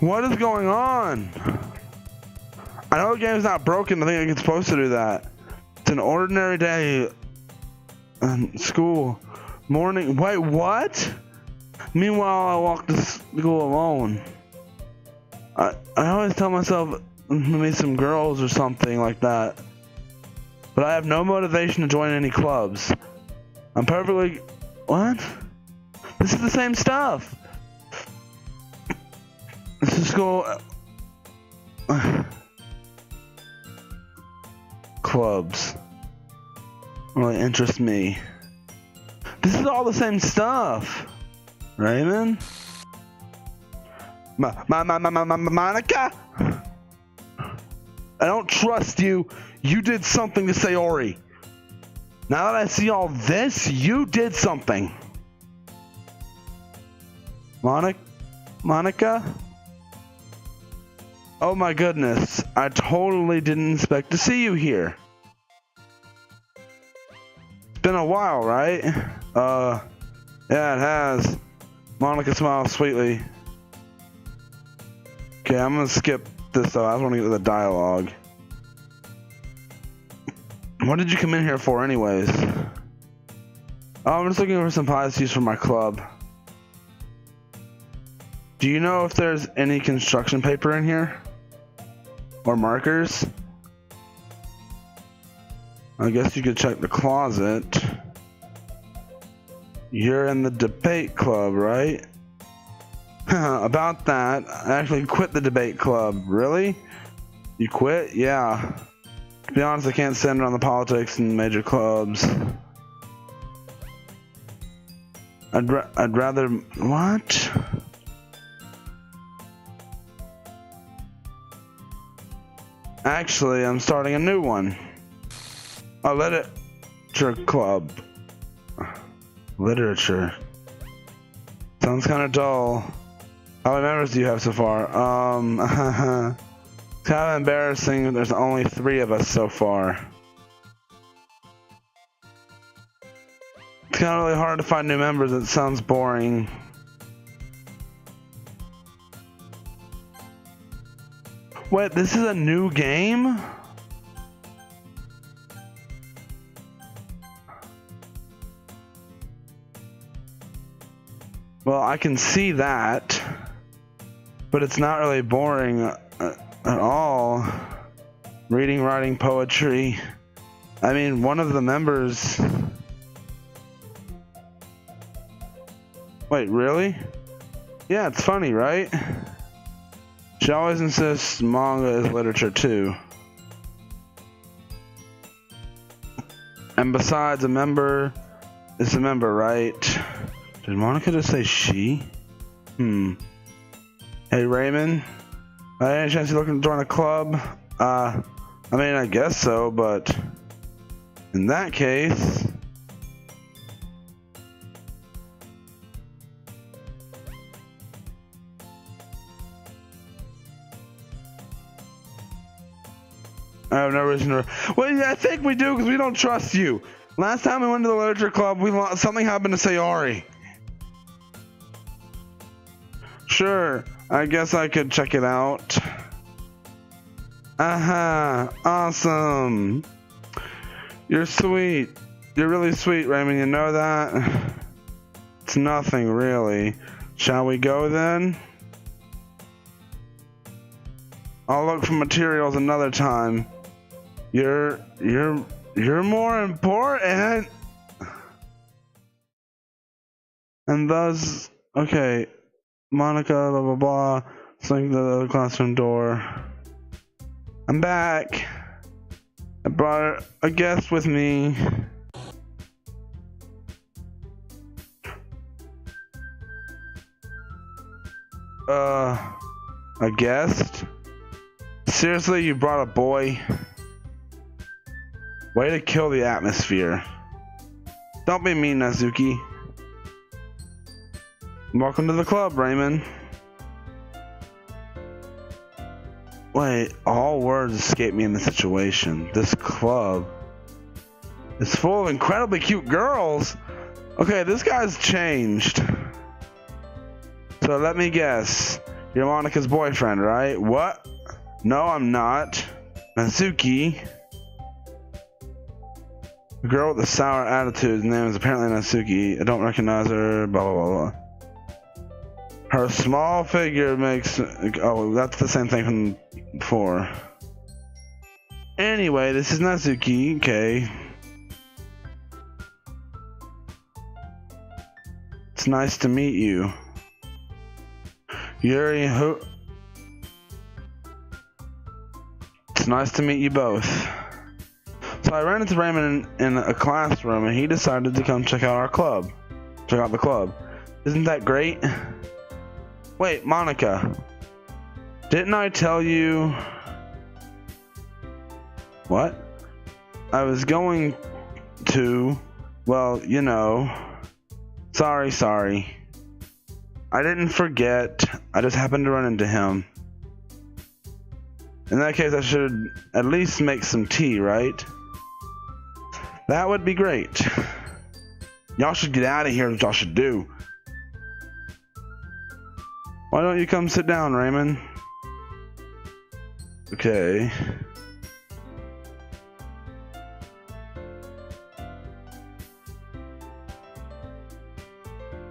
What is going on? I know the game's not broken. I think it's supposed to do that. It's an ordinary day in school. Morning. Wait, what? Meanwhile, I walk to school alone. I always tell myself maybe some girls or something like that. But I have no motivation to join any clubs. I'm perfectly... What? This is the same stuff. This is school... Clubs. Really interest me. This is all the same stuff. Raymond? Monica? I don't trust you. You did something to Sayori. Now that I see all this, you did something. Monica? Oh my goodness. I totally didn't expect to see you here. It's been a while, right? Yeah, it has. Monica smiles sweetly. Okay, I'm gonna skip this though. I just want to get to the dialogue. What did you come in here for anyways? Oh, I'm just looking for some policies for my club. Do you know if there's any construction paper in here? Or markers? I guess you could check the closet. You're in the debate club, right? About that, I actually quit the debate club. Really? You quit? Yeah. To be honest, I can't stand around the politics in major clubs. I'd rather... What? Actually, I'm starting a new one. A literature club. Literature. Sounds kind of dull. How many members do you have so far? It's kind of embarrassing. There's only 3 of us so far. kind of really hard to find new members. It sounds boring. Wait, this is a new game? Well, I can see that, but it's not really boring at all. Reading, writing, poetry. I mean, one of the members... Wait, really? Yeah, it's funny, right? She always insists manga is literature too. And besides, a member is a member, right? Did Monica just say she? Hey, Raymond? Any chance you're looking to join a club? I mean, I guess so, but in that case... I have no reason to... Well, yeah, I think we do, because we don't trust you. Last time we went to the literature club, something happened to Sayori. Sure, I guess I could check it out. Awesome. You're sweet. You're really sweet, Raymond, you know that? It's nothing, really. Shall we go, then? I'll look for materials another time. You're more important. And thus, okay, Monica, blah blah blah, sling the classroom door. I'm back. I brought a guest with me. A guest? Seriously, you brought a boy? Way to kill the atmosphere. Don't be mean, Nazuki. Welcome to the club, Raymond. Wait, all words escape me in the situation. This club is full of incredibly cute girls. Okay, this guy's changed. So let me guess. You're Monica's boyfriend, right? What? No, I'm not. Nazuki. The girl with the sour attitude, name is apparently Natsuki. I don't recognize her, blah, blah, blah, blah. Her small figure makes... Oh, that's the same thing from before. Anyway, this is Natsuki, okay. It's nice to meet you. Yuri, who... It's nice to meet you both. So I ran into Raymond in a classroom, and he decided to come check out our club. Check out the club. Isn't that great? Wait, Monica. Didn't I tell you... What? I was going to... Well, you know... Sorry. I didn't forget. I just happened to run into him. In that case, I should at least make some tea, right? That would be great. Y'all should get out of here, what y'all should do. Why don't you come sit down, Raymond? Okay.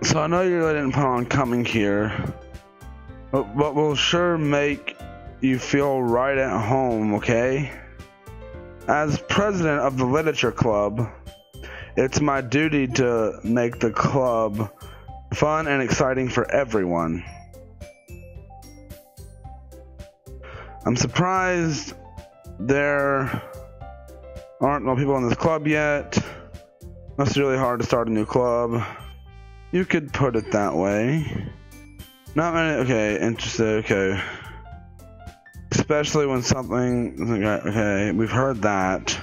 So I know you really didn't plan on coming here, but we'll sure make you feel right at home, okay? As president of the literature club, it's my duty to make the club fun and exciting for everyone. I'm surprised there aren't no people in this club yet. Must be really hard to start a new club. You could put it that way. Not many. Okay, interested. Okay. Especially when something. Okay, we've heard that.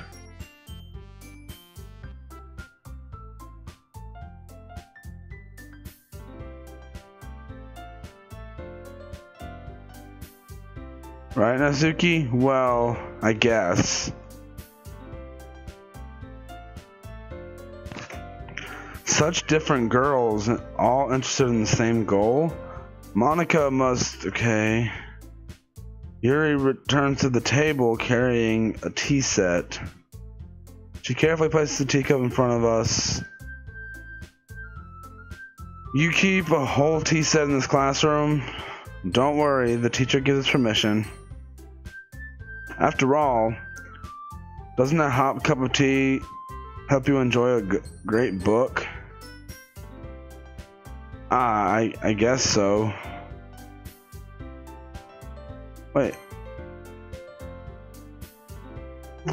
Right, Nazuki? Well, I guess. such different girls, all interested in the same goal. Monica must... Okay. Yuri returns to the table carrying a tea set. She carefully places the teacup in front of us. You keep a whole tea set in this classroom? Don't worry, the teacher gives us permission. After all, doesn't a hot cup of tea help you enjoy a great book? I guess so. Wait.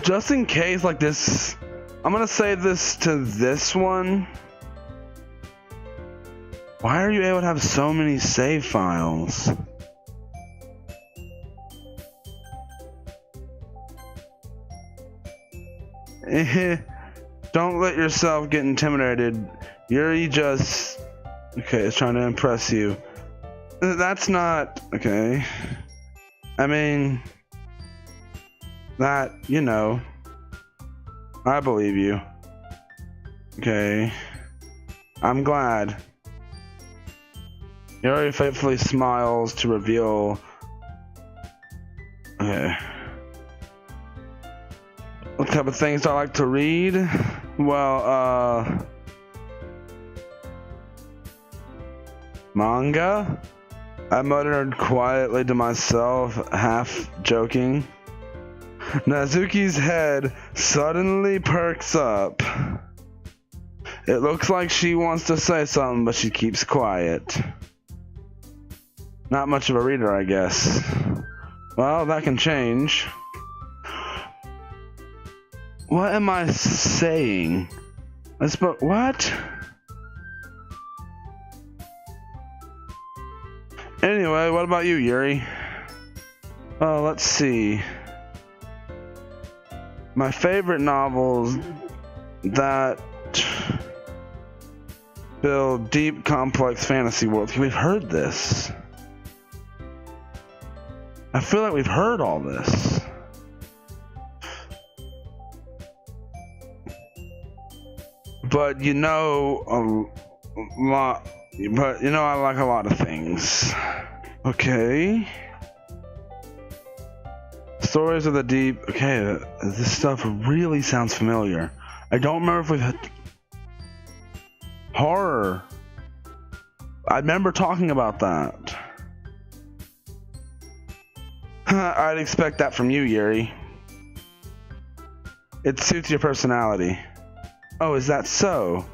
Just in case, like this, I'm gonna save this to this one. Why are you able to have so many save files? Don't let yourself get intimidated. Yuri just... Okay, it's trying to impress you. That's not... Okay. I mean... That, you know... I believe you. Okay. I'm glad. Yuri faithfully smiles to reveal... Okay. What type of things do I like to read? Well, manga? I muttered quietly to myself, half joking. Nazuki's head suddenly perks up. It looks like she wants to say something, but she keeps quiet. Not much of a reader, I guess. Well, that can change. What am I saying? What? Anyway, what about you, Yuri? Oh, let's see. My favorite novels that build deep, complex fantasy worlds. We've heard this. I feel like we've heard all this. But you know a lot. But you know I like a lot of things. Okay. Stories of the Deep. Okay, this stuff really sounds familiar. I don't remember if we've had horror. I remember talking about that. I'd expect that from you, Yuri. It suits your personality. Oh, is that so?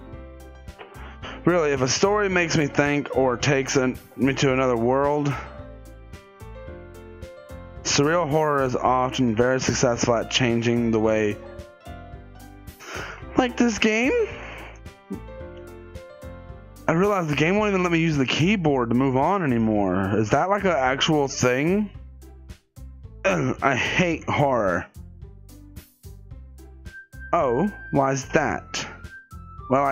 Really, if a story makes me think or takes me to another world, surreal horror is often very successful at changing the way. Like this game? I realize the game won't even let me use the keyboard to move on anymore. Is that like an actual thing? I hate horror. Oh, why's that? Well,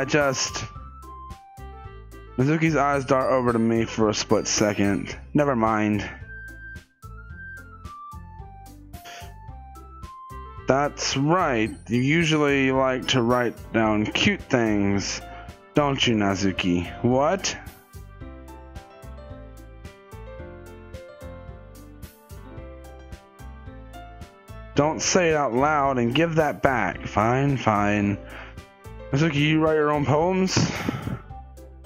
Mizuki's eyes dart over to me for a split second. Never mind. That's right. You usually like to write down cute things, don't you, Nazuki? What? Don't say it out loud and give that back. Fine, fine. Mizuki, you write your own poems?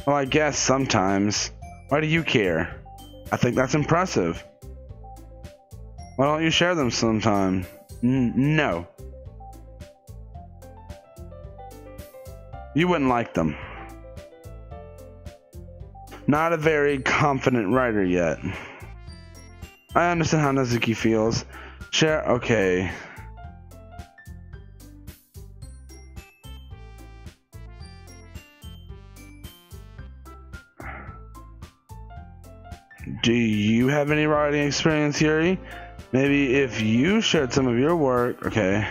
Well, I guess sometimes. Why do you care? I think that's impressive. Why don't you share them sometime? No. You wouldn't like them. Not a very confident writer yet. I understand how Nazuki feels. Share, okay. Do you have any writing experience, Yuri? Maybe if you shared some of your work, okay.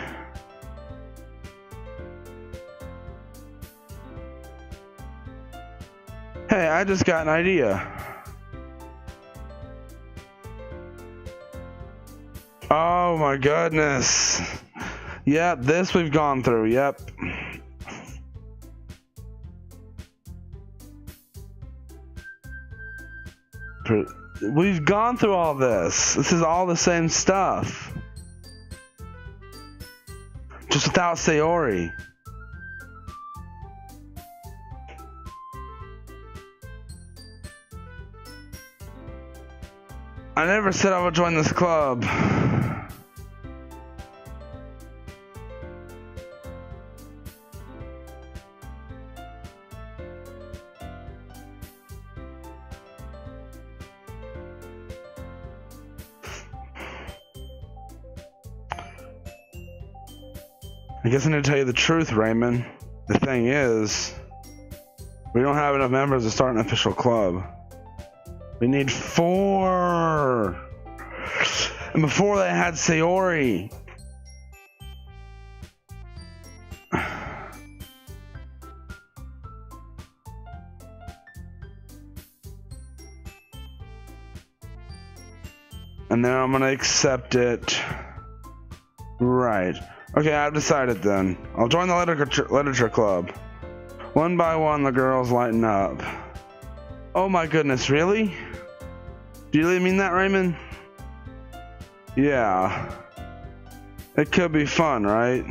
Hey, I just got an idea. Oh my goodness. Yep, this we've gone through, yep. We've gone through all this. This is all the same stuff. Just without Sayori. I never said I would join this club. I guess I need to tell you the truth, Raymond. The thing is, we don't have enough members to start an official club. We need 4. And before they had Sayori. And then I'm gonna accept it. Right. Okay, I've decided then. I'll join the literature club. One by one, the girls lighten up. Oh my goodness, really? Do you really mean that, Raymond? Yeah. It could be fun, right?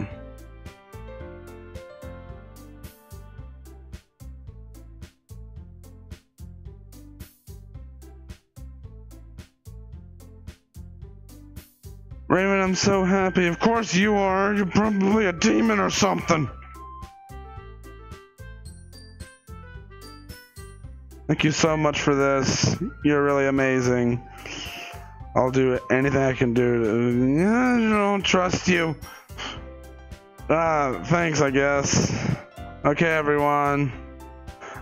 Raymond, I'm so happy. Of course you are. You're probably a demon or something. Thank you so much for this. You're really amazing. I'll do anything I can do to... I don't trust you. Thanks, I guess. Okay, everyone.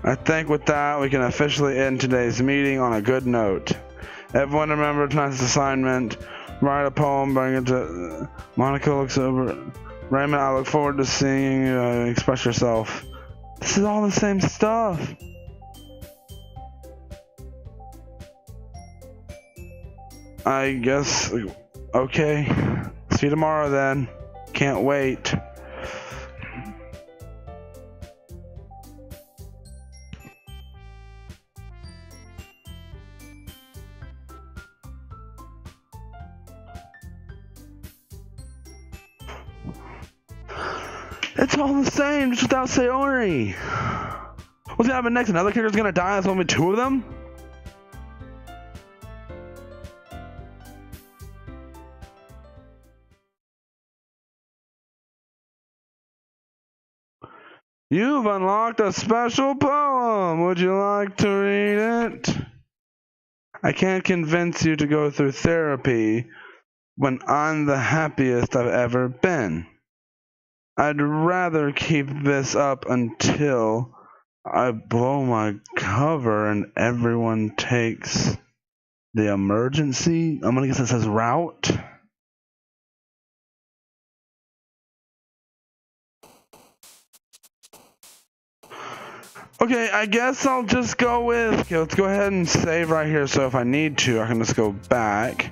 I think with that, we can officially end today's meeting on a good note. Everyone remember tonight's assignment. Write a poem, bring it to... Monica looks over. Raymond, I look forward to seeing you express yourself. This is all the same stuff. I guess... Okay. See you tomorrow then. Can't wait. It's all the same, just without Sayori. What's gonna happen next? Another character's gonna die? There's only 2 of them? You've unlocked a special poem. Would you like to read it? I can't convince you to go through therapy when I'm the happiest I've ever been. I'd rather keep this up until I blow my cover and everyone takes the emergency. I'm gonna guess it says route. Okay, I guess I'll just go with... Okay, let's go ahead and save right here, so if I need to, I can just go back.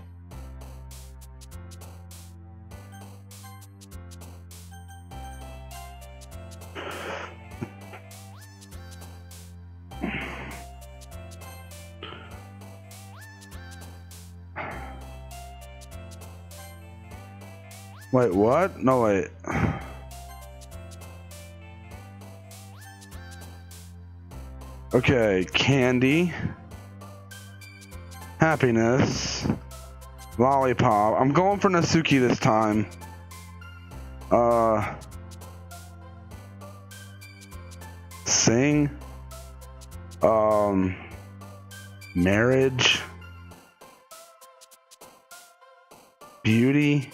Wait, what? No, wait. Okay, candy, happiness, lollipop. I'm going for Natsuki this time. Sing, marriage, beauty,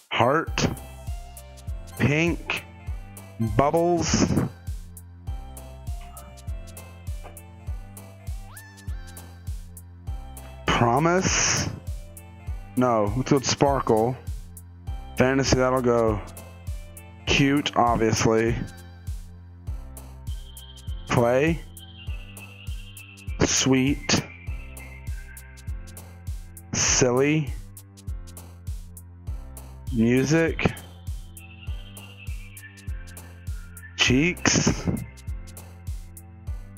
heart, pink, bubbles. Promise? No, let's go with sparkle. Fantasy, that'll go. Cute, obviously. Play. Sweet. Silly. Music. Cheeks.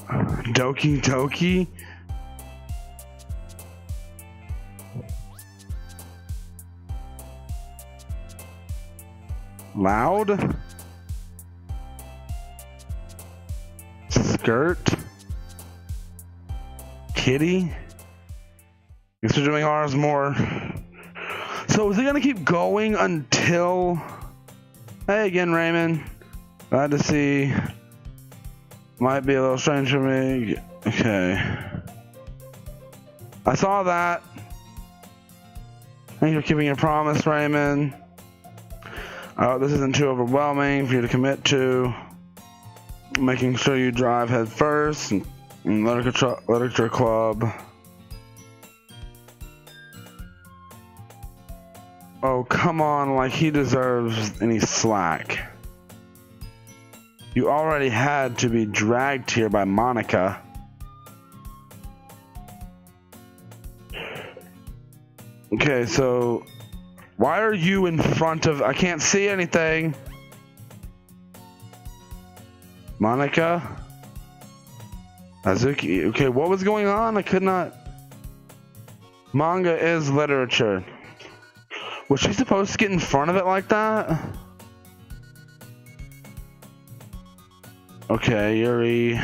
Doki Doki? Loud? Skirt? Kitty? Guess we're doing ours more. So is it gonna keep going until... Hey again, Raymond. Glad to see. Might be a little strange for me. Okay. I saw that. Thank you for keeping your promise, Raymond. This isn't too overwhelming for you to commit to. Making sure you drive head first and literature club. Oh, come on, like he deserves any slack. You already had to be dragged here by Monica. Okay, so why are you in front of... I can't see anything. Monica? Azuki. Okay, what was going on? I could not... Manga is literature. Was she supposed to get in front of it like that? Okay, Yuri.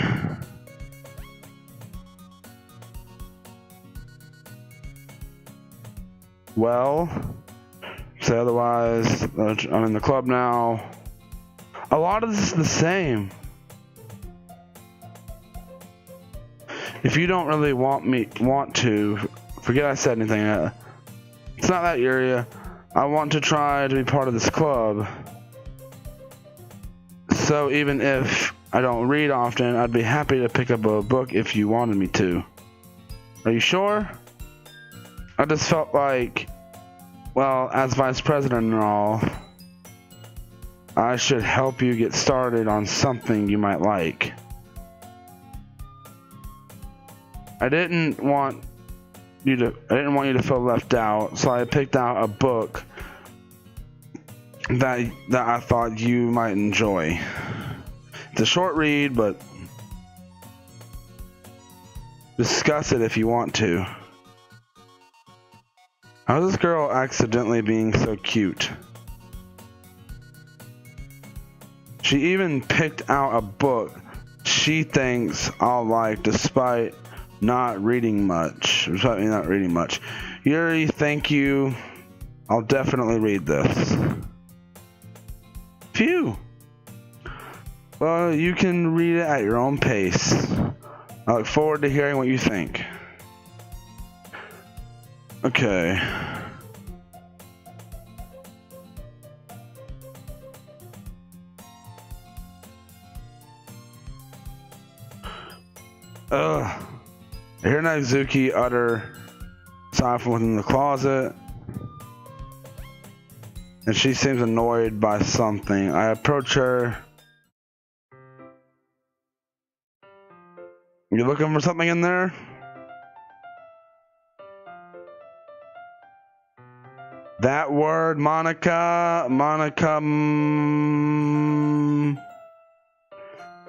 Well, say otherwise. I'm in the club now. A lot of this is the same. If you don't really want to, forget I said anything. It's not that, Yuri. I want to try to be part of this club. So even if I don't read often, I'd be happy to pick up a book if you wanted me to. Are you sure? I just felt like, well, as vice president and all, I should help you get started on something you might like. I didn't want you to feel left out, so I picked out a book that I thought you might enjoy. It's a short read, but discuss it if you want to. How's this girl accidentally being so cute? She even picked out a book she thinks I'll like despite not reading much. Despite me not reading much. Yuri, thank you. I'll definitely read this. Phew. Well, you can read it at your own pace. I look forward to hearing what you think. Okay. I hear Nazuki utter sigh from within the closet, and she seems annoyed by something. I approach her. You looking for something in there? That word, Monica.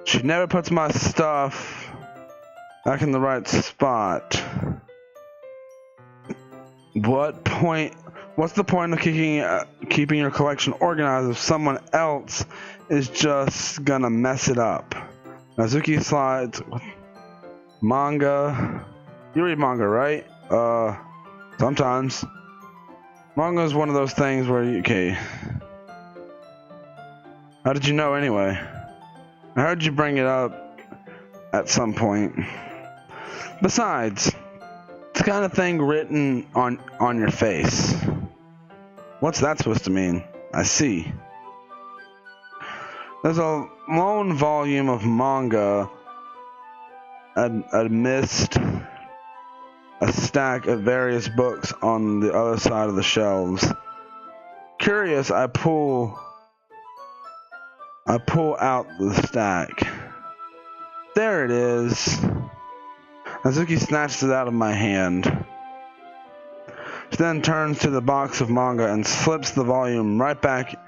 She never puts my stuff back in the right spot. What's the point of keeping your collection organized if someone else is just gonna mess it up? Nazuki slides. Manga. You read manga, right? Sometimes. Manga is one of those things where okay. How did you know anyway? I heard you bring it up at some point. Besides, it's the kind of thing written on your face. What's that supposed to mean? I see. There's a lone volume of manga amidst a stack of various books on the other side of the shelves. Curious, I pull out the stack. There it is. Nazuki snatches it out of my hand. She then turns to the box of manga and slips the volume right back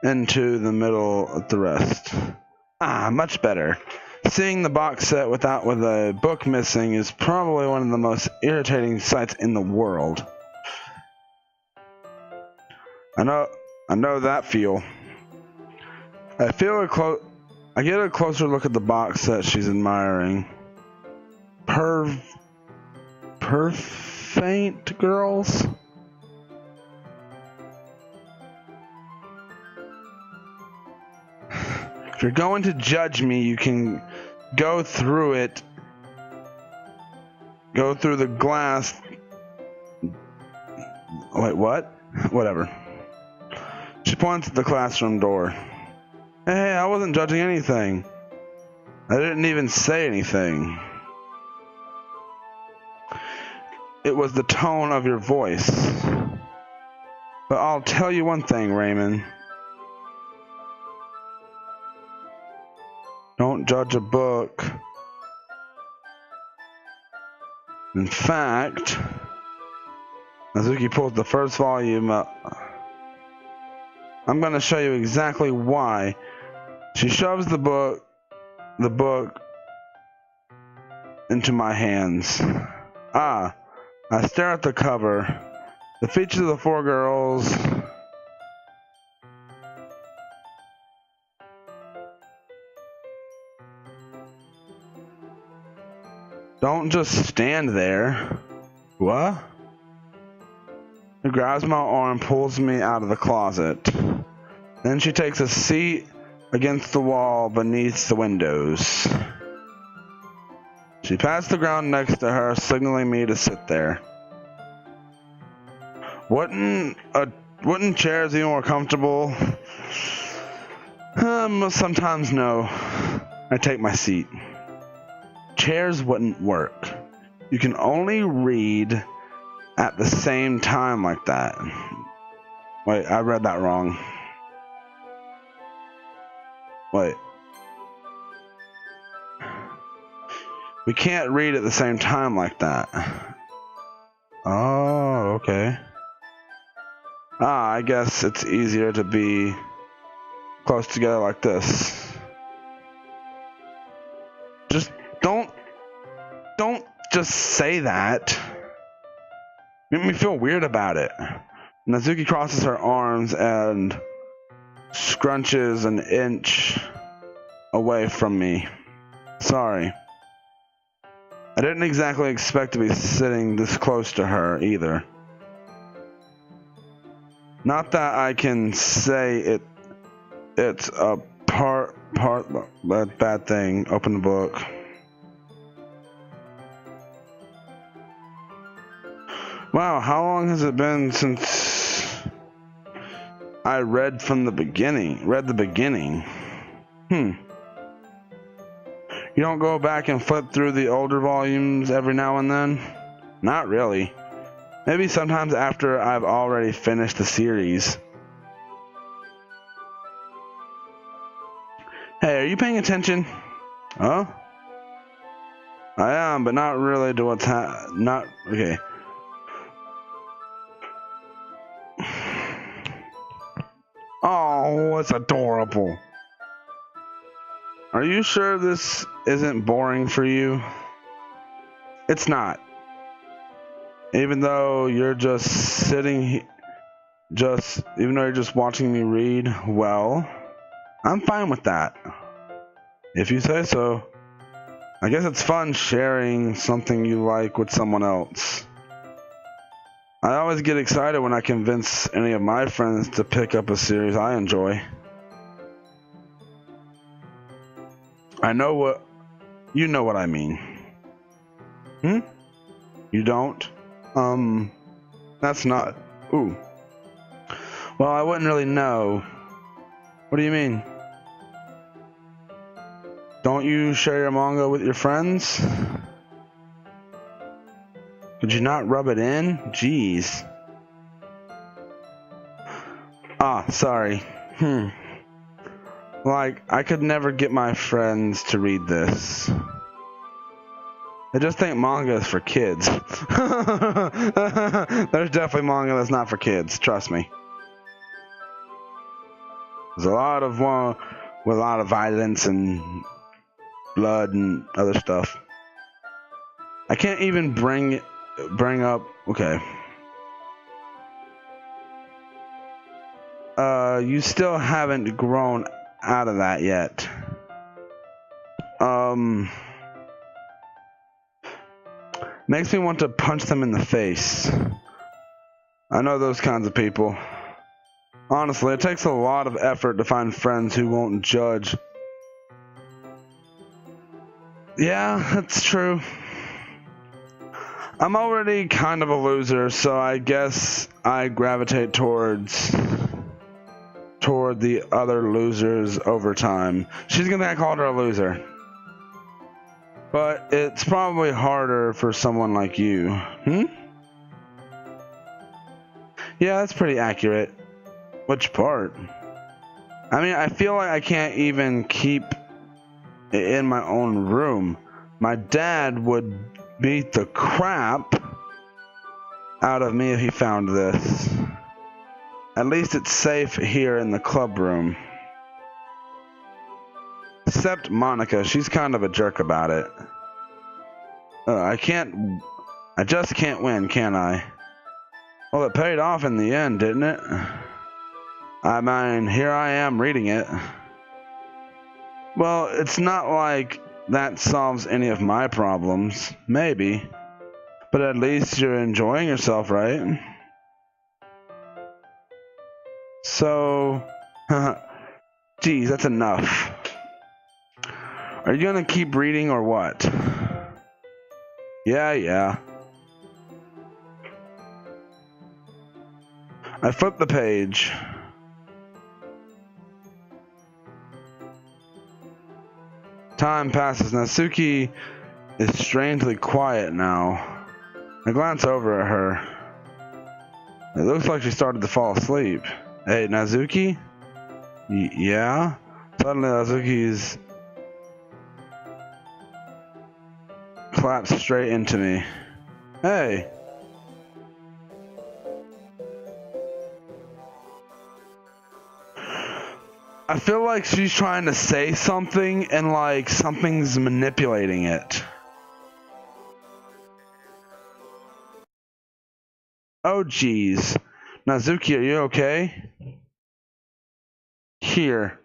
into the middle of the rest. Ah, much better. Seeing the box set with a book missing is probably one of the most irritating sights in the world. I know that feel. I get a closer look at the box set she's admiring. Perfect girls? If you're going to judge me, you can go through it. Go through the glass. Wait, what? Whatever. She points at the classroom door. Hey, I wasn't judging anything. I didn't even say anything. It was the tone of your voice. But I'll tell you one thing, Raymond. Don't judge a book. In fact, Azuki pulls the first volume up. I'm going to show you exactly why. She shoves the book into my hands. Ah, I stare at the cover. The features of the four girls. Don't just stand there. What? She grabs my arm, pulls me out of the closet. Then she takes a seat against the wall beneath the windows. She pats the ground next to her, signaling me to sit there. Wouldn't chairs be more comfortable? Sometimes no. I take my seat. Chairs wouldn't work. You can only read at the same time like that. Wait, I read that wrong. Wait. We can't read at the same time like that. Oh, okay. I guess it's easier to be close together like this. Just don't just say that. Make me feel weird about it. Nazuki crosses her arms and scrunches an inch away from me. Sorry. I didn't exactly expect to be sitting this close to her either. Not that I can say it's a bad thing. Open the book. Wow, how long has it been since I read the beginning? You don't go back and flip through the older volumes every now and then? Not really. Maybe sometimes after I've already finished the series. Hey, are you paying attention? Huh? I am, but not really to what's not okay. Oh, it's adorable. Are you sure this isn't boring for you? It's not. Even though you're just sitting, even though you're just watching me read, well, I'm fine with that. If you say so. I guess it's fun sharing something you like with someone else. I always get excited when I convince any of my friends to pick up a series I enjoy. You know what I mean. You don't? That's not, ooh. Well, I wouldn't really know. What do you mean? Don't you share your manga with your friends? Could you not rub it in? Jeez. Ah, sorry. Like, I could never get my friends to read this. They just think manga is for kids. There's definitely manga that's not for kids, trust me. There's a lot of one with a lot of violence and blood and other stuff. I can't even bring up. Okay. You still haven't grown out of that yet. Makes me want to punch them in the face. I know those kinds of people. Honestly, it takes a lot of effort to find friends who won't judge. Yeah, that's true. I'm already kind of a loser, so I guess I gravitate toward the other losers over time. She's gonna think I called her a loser. But it's probably harder for someone like you. Yeah, that's pretty accurate. Which part? I mean, I feel like I can't even keep it in my own room. My dad would beat the crap out of me if he found this. At least it's safe here in the club room. Except Monica, she's kind of a jerk about it. I just can't win, can I? Well, it paid off in the end, didn't it? I mean, here I am reading it. Well, it's not like that solves any of my problems. Maybe. But at least you're enjoying yourself, right? So, geez, that's enough. Are you gonna keep reading or what? Yeah. I flipped the page. Time passes. Natsuki is strangely quiet now. I glance over at her. It looks like she started to fall asleep. Hey, Natsuki? Yeah? Suddenly Natsuki's collapsed straight into me. Hey! I feel like she's trying to say something and like something's manipulating it. Oh geez. Natsuki, are you okay? Here.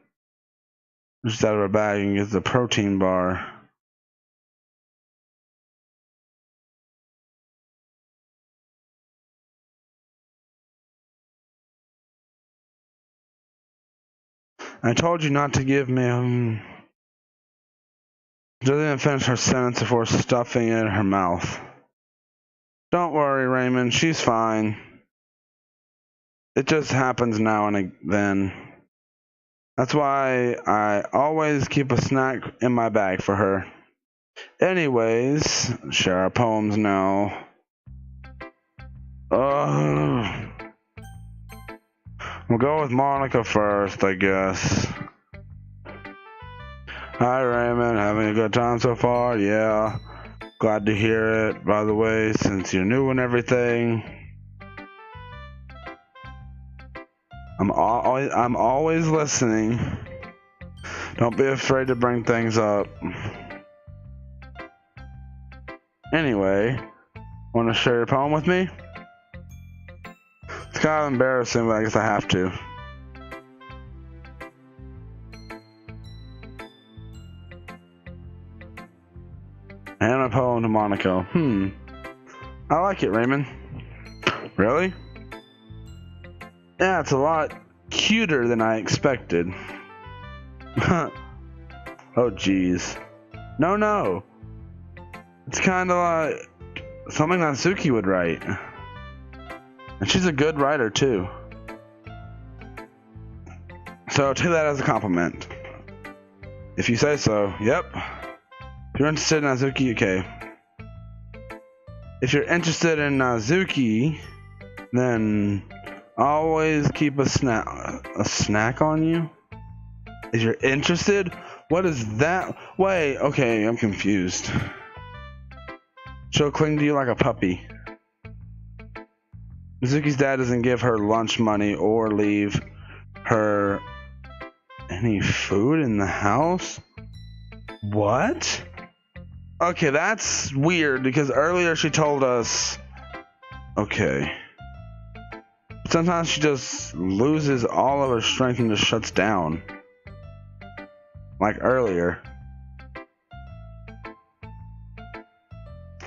Just out of her bag and gets the protein bar. I told you not to give me, She didn't finish her sentence before stuffing it in her mouth. Don't worry, Raymond, she's fine. It just happens now and then. That's why I always keep a snack in my bag for her. Anyways, share our poems now. We'll go with Monica first, I guess. Hi, Raymond. Having a good time so far? Yeah. Glad to hear it, by the way, since you're new and everything. I'm always listening. Don't be afraid to bring things up. Anyway, want to share your poem with me? It's kind of embarrassing, but I guess I have to. And a poem to Monica. I like it, Raymond. Really? Yeah, it's a lot cuter than I expected. Oh, jeez. No. It's kind of like something Natsuki would write. And she's a good writer, too. So take that as a compliment. If you say so, yep. If you're interested in Natsuki, okay. If you're interested in Natsuki, then always keep a snack on you? If you're interested? What is that? Wait, okay, I'm confused. She'll cling to you like a puppy. Mizuki's dad doesn't give her lunch money or leave her any food in the house. What? Okay, that's weird because earlier she told us. Okay. Sometimes she just loses all of her strength and just shuts down. Like earlier.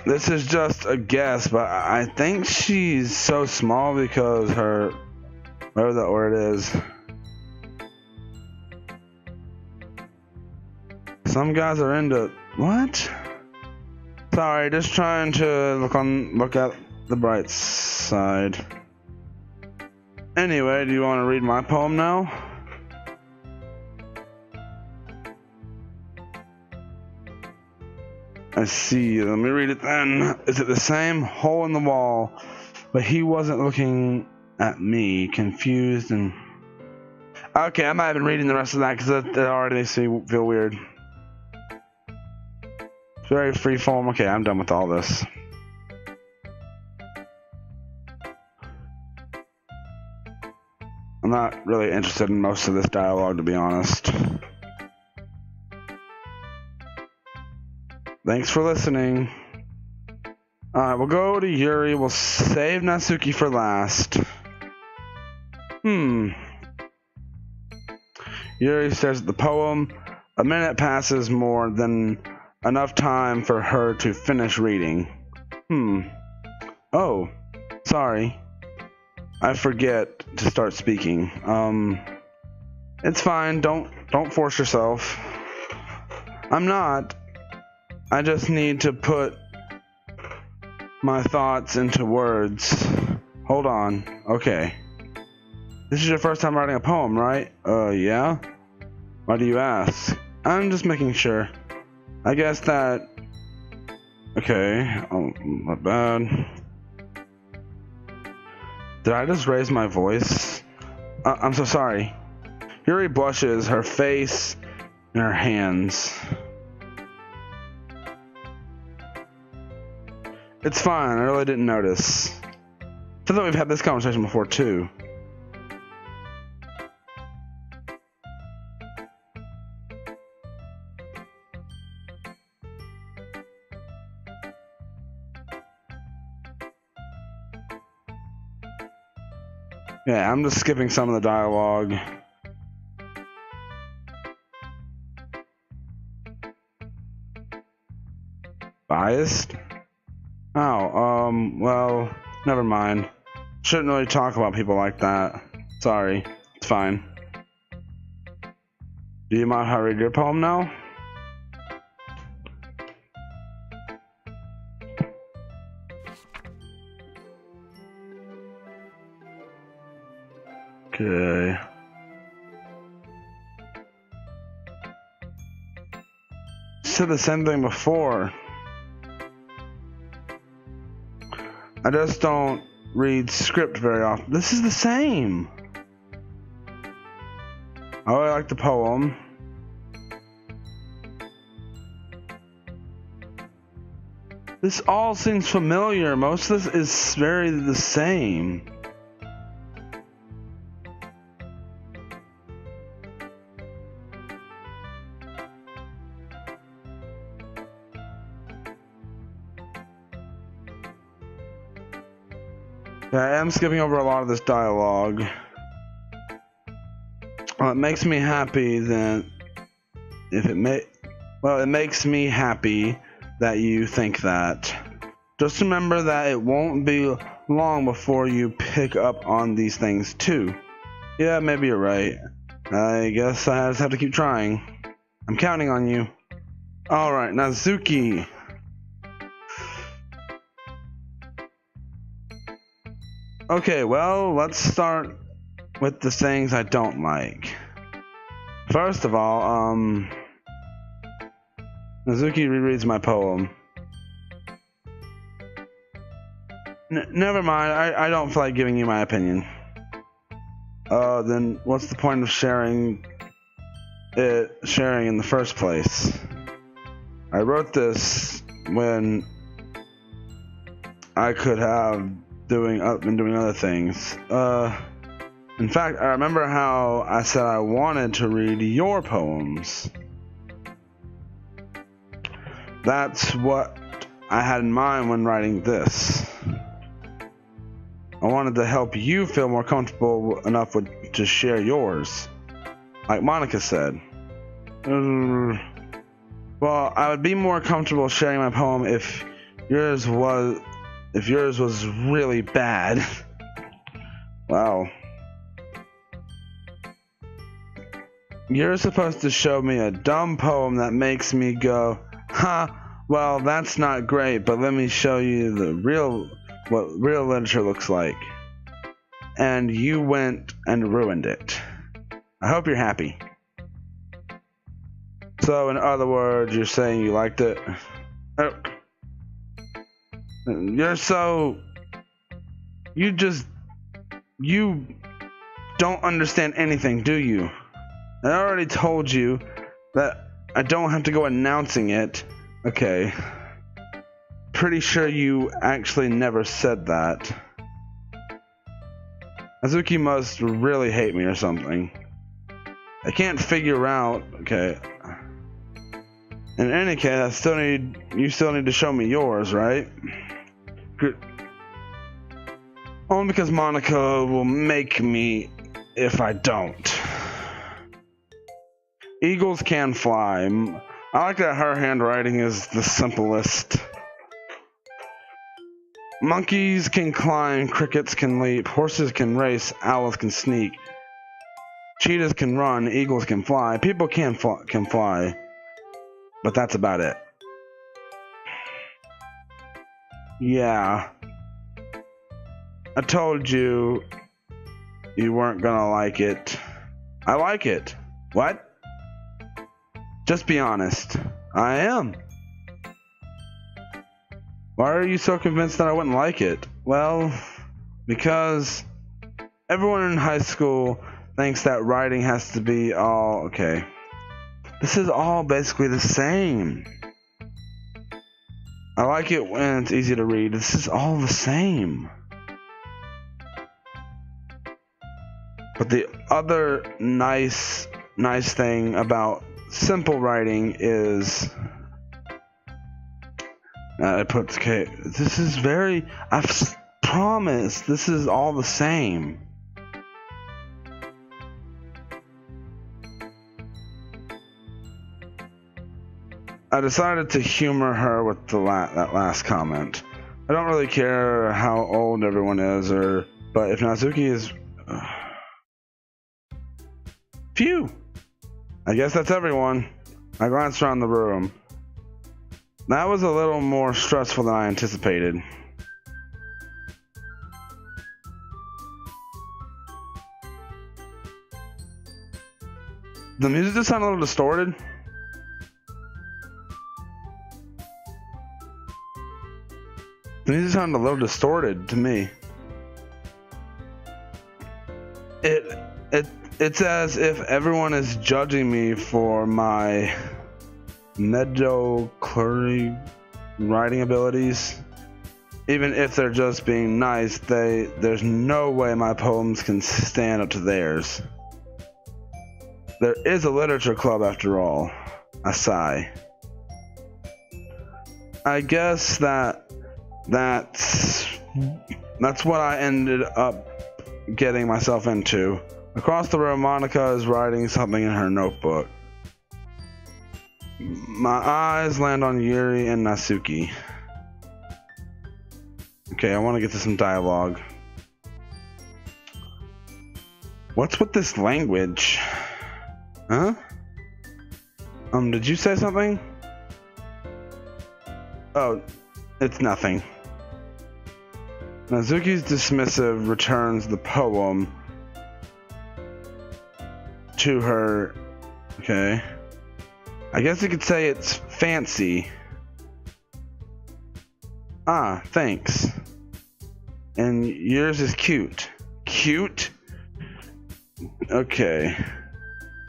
This is just a guess, but I think she's so small because her. Whatever that word is. Some guys are into. What? Sorry, just trying to look at the bright side. Anyway, do you want to read my poem now? I see. Let me read it then. Is it the same? Hole in the wall. But he wasn't looking at me, confused and... Okay, I'm not even reading the rest of that because that already makes me feel weird. It's very free form. Okay, I'm done with all this. I'm not really interested in most of this dialogue, to be honest. Thanks for listening. Alright, we'll go to Yuri. We'll save Natsuki for last. Yuri stares at the poem. A minute passes, more than enough time for her to finish reading. Oh, sorry. I forget to start speaking. It's fine. Don't force yourself. I'm not. I just need to put my thoughts into words. Hold on. Okay. This is your first time writing a poem, right? Yeah? Why do you ask? I'm just making sure. I guess that... Okay. Oh, not bad. Did I just raise my voice? I'm so sorry. Yuri blushes, her face and her hands. It's fine, I really didn't notice. I feel like we've had this conversation before, too. Yeah, I'm just skipping some of the dialogue. Biased? Oh, well, never mind. Shouldn't really talk about people like that. Sorry, it's fine. Do you mind if I read your poem now? Okay. Said the same thing before. I just don't read script very often. This is the same. I really like the poem. This all seems familiar. Most of this is very the same. Yeah, I am skipping over a lot of this dialogue. Well, it makes me happy that it makes me happy that you think that. Just remember that it won't be long before you pick up on these things too. Yeah, maybe you're right. I guess I just have to keep trying. I'm counting on you. Alright, Natsuki. Okay, well, let's start with the things I don't like. First of all, Natsuki rereads my poem. Never mind, I don't feel like giving you my opinion. Then what's the point of sharing in the first place? I wrote this when I could have been doing other things. In fact, I remember how I said I wanted to read your poems. That's what I had in mind when writing this. I wanted to help you feel more comfortable enough to share yours. Like Monica said. Well, I would be more comfortable sharing my poem if yours was really bad. Wow. You're supposed to show me a dumb poem that makes me go, huh, well, that's not great, but let me show you what real literature looks like. And you went and ruined it. I hope you're happy. So, in other words, you're saying you liked it? Oh. You don't understand anything, do you? I already told you that I don't have to go announcing it. Okay. Pretty sure you actually never said that. Azuki must really hate me or something. I can't figure out. Okay. In any case, you still need to show me yours, right? Good. Only because Monica will make me if I don't. Eagles can fly. I like that her handwriting is the simplest. Monkeys can climb, crickets can leap, horses can race, owls can sneak. Cheetahs can run, eagles can fly, people can fly. But that's about it. Yeah. I told you you weren't gonna like it. I like it. What? Just be honest. I am. Why are you so convinced that I wouldn't like it? Well, because everyone in high school thinks that writing has to be all... Okay. This is all basically the same. I like it when it's easy to read. This is all the same. But the other nice thing about simple writing is okay, this is very, I've promised, this is all the same. I decided to humor her with that last comment. I don't really care how old everyone is, but if Natsuki is... Phew! I guess that's everyone. I glanced around the room. That was a little more stressful than I anticipated. The music just sounded a little distorted. The music sounded a little distorted to me. It's as if everyone is judging me for my mediocre writing abilities. Even if they're just being nice, there's no way my poems can stand up to theirs. There is a literature club after all. I sigh. I guess that's what I ended up getting myself into. Across the room, Monica is writing something in her notebook. My eyes land on Yuri and Natsuki. Okay, I want to get to some dialogue. What's with this language? Huh? Did you say something? Oh, it's nothing. Natsuki's dismissive returns the poem to her. Okay. I guess you could say it's fancy. Ah, thanks. And yours is cute. Cute? Okay.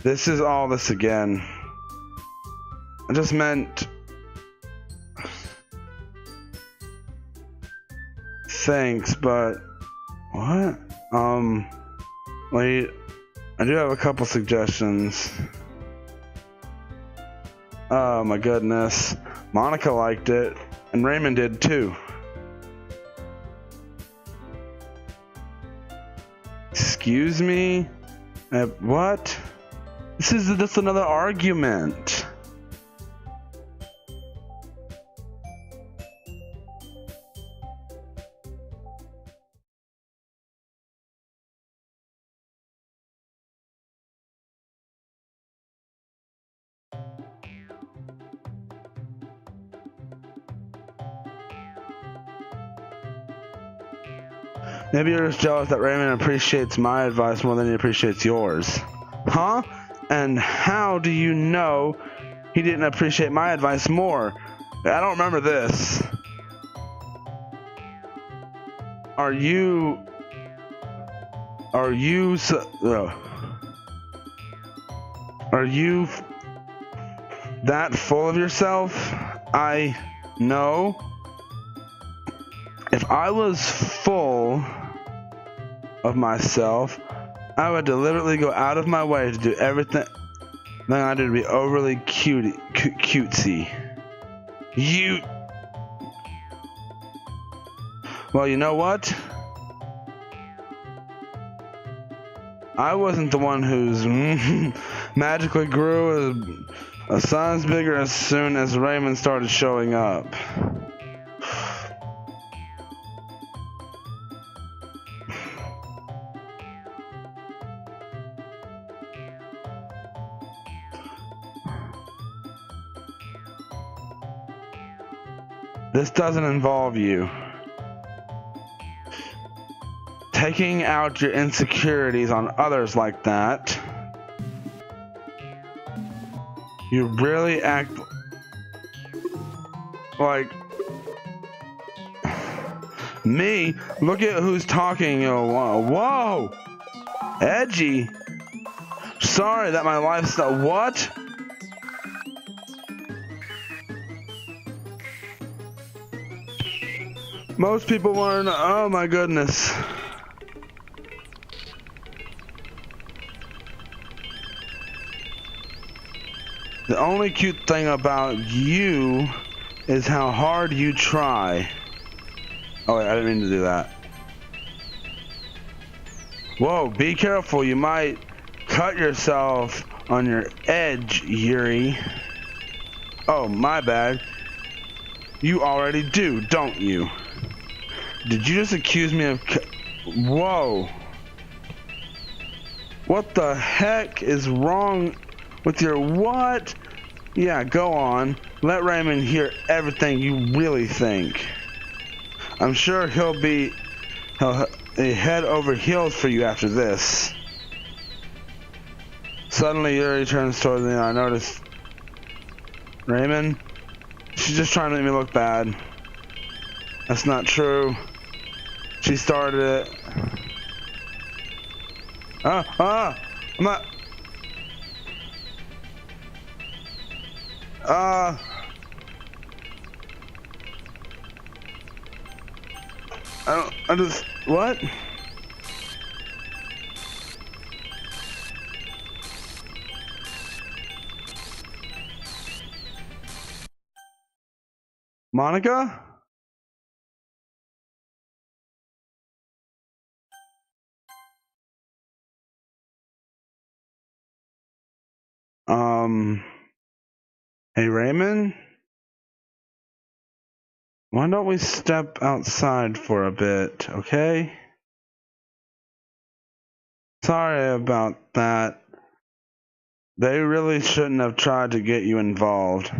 This is all this again. I just meant... Thanks, but... What? Wait... I do have a couple suggestions. Oh my goodness. Monica liked it, and Raymond did too. Excuse me? What? This is just another argument. Maybe you're just jealous that Raymond appreciates my advice more than he appreciates yours. Huh? And how do you know he didn't appreciate my advice more? I don't remember this. Are you that full of yourself? I know. If I was full of myself, I would deliberately go out of my way to do everything I did to be overly cutesy. Well, you know what? I wasn't the one who's magically grew a size bigger as soon as Raymond started showing up. This doesn't involve you. Taking out your insecurities on others like that. You really act like me. Look at who's talking. Whoa. Edgy. Sorry that my lifestyle. What? Most people learn. Oh my goodness. The only cute thing about you is how hard you try. Oh wait, I didn't mean to do that. Whoa, be careful. You might cut yourself on your edge, Yuri. Oh, my bad. You already do, don't you? Did you just accuse me of... Whoa. What the heck is wrong with your what? Yeah, go on. Let Raymond hear everything you really think. I'm sure he'll be head over heels for you after this. Suddenly, Yuri turns toward me and I notice... Raymond? She's just trying to make me look bad. That's not true. She started it. I'm not... What? Monica? Hey Raymond? Why don't we step outside for a bit, okay? Sorry about that. They really shouldn't have tried to get you involved.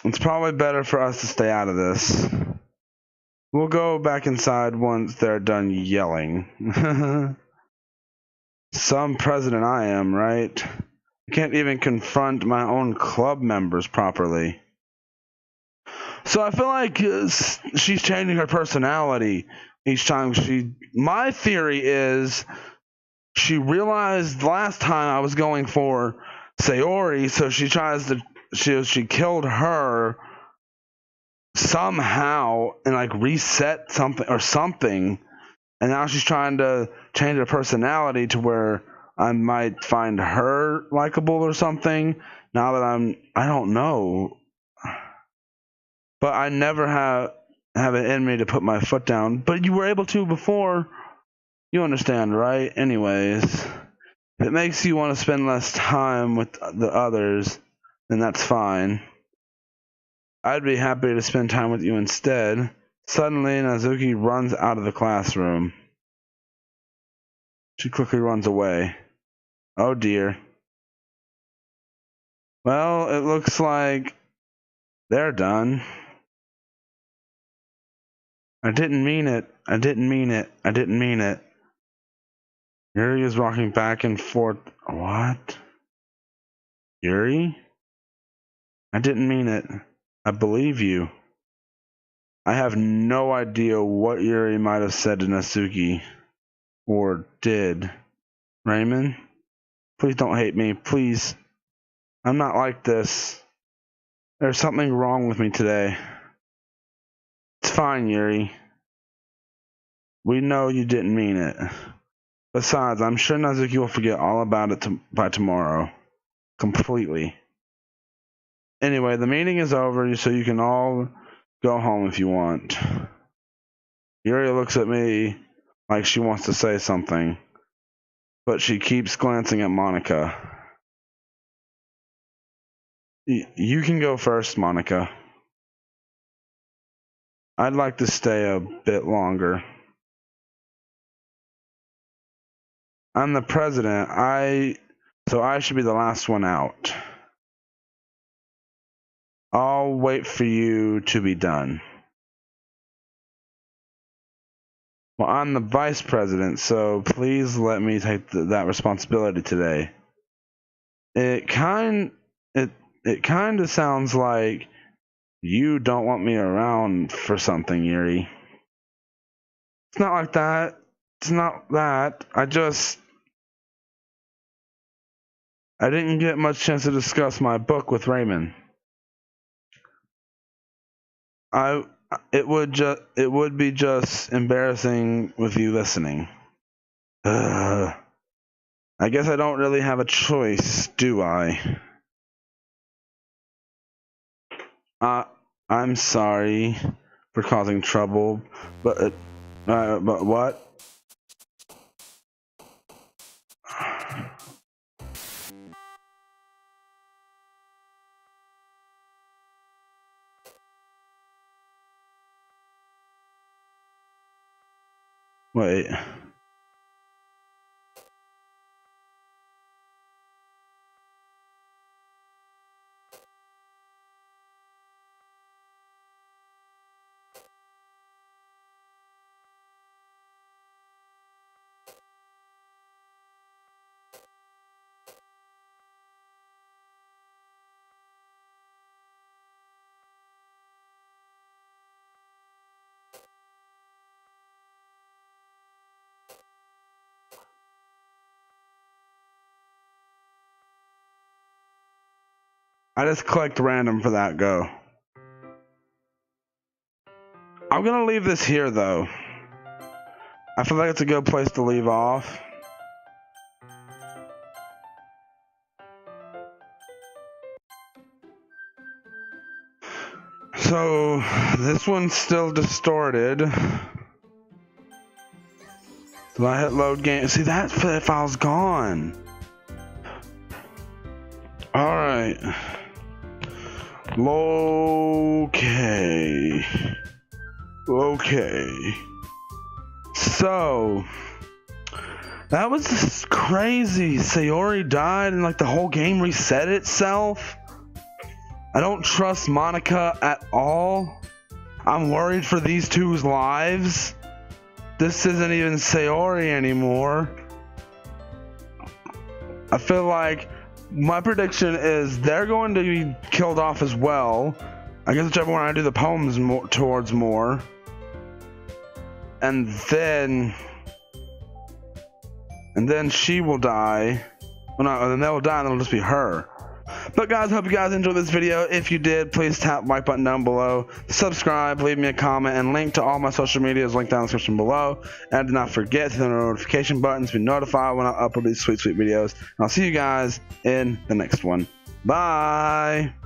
It's probably better for us to stay out of this. We'll go back inside once they're done yelling. Some president I am, right? I can't even confront my own club members properly. So I feel like she's changing her personality each time My theory is she realized last time I was going for Sayori, so she tries to... She killed her somehow and like reset something or something, and now she's trying to change her personality to where I might find her likable or something. Now that I don't know. but I never have it in me to put my foot down. But you were able to before. You understand, right? Anyways, if it makes you want to spend less time with the others, then that's fine. I'd be happy to spend time with you instead. Suddenly, Nazuki runs out of the classroom. She quickly runs away. Oh dear. Well, it looks like they're done. I didn't mean it. I didn't mean it. I didn't mean it. Yuri is rocking back and forth. What? Yuri? I didn't mean it. I believe you. I have no idea what Yuri might have said to Natsuki. Or did. Raymond? Please don't hate me. Please. I'm not like this. There's something wrong with me today. It's fine, Yuri. We know you didn't mean it. Besides, I'm sure Nazuki will forget all about it by tomorrow. Completely. Anyway, the meeting is over, so you can all go home if you want. Yuri looks at me like she wants to say something, but she keeps glancing at Monica. You can go first, Monica. I'd like to stay a bit longer. I'm the president, so I should be the last one out. I'll wait for you to be done. Well, I'm the vice president, so please let me take that responsibility today. It kind of sounds like you don't want me around for something, Yuri. It's not like that. It's not that. I didn't get much chance to discuss my book with Raymond. It would be just embarrassing with you listening. I guess I don't really have a choice, do I? I'm sorry for causing trouble, but what? Wait. I just clicked random for that go. I'm gonna leave this here though. I feel like it's a good place to leave off. So this one's still distorted. So I hit load game. See, that file's gone. Alright. Okay. So that was just crazy. Sayori died and like the whole game reset itself. I don't trust Monica at all. I'm worried for these two's lives. This isn't even Sayori anymore. I feel like my prediction is they're going to be killed off as well. I guess whichever one I do the poems towards more. And then she will die. Well, no, then they'll die and it'll just be her. But guys, hope you guys enjoyed this video. If you did, please tap the like button down below. Subscribe, leave me a comment, and link to all my social media is linked down in the description below. And do not forget to hit the notification button to be notified when I upload these sweet videos. And I'll see you guys in the next one. Bye!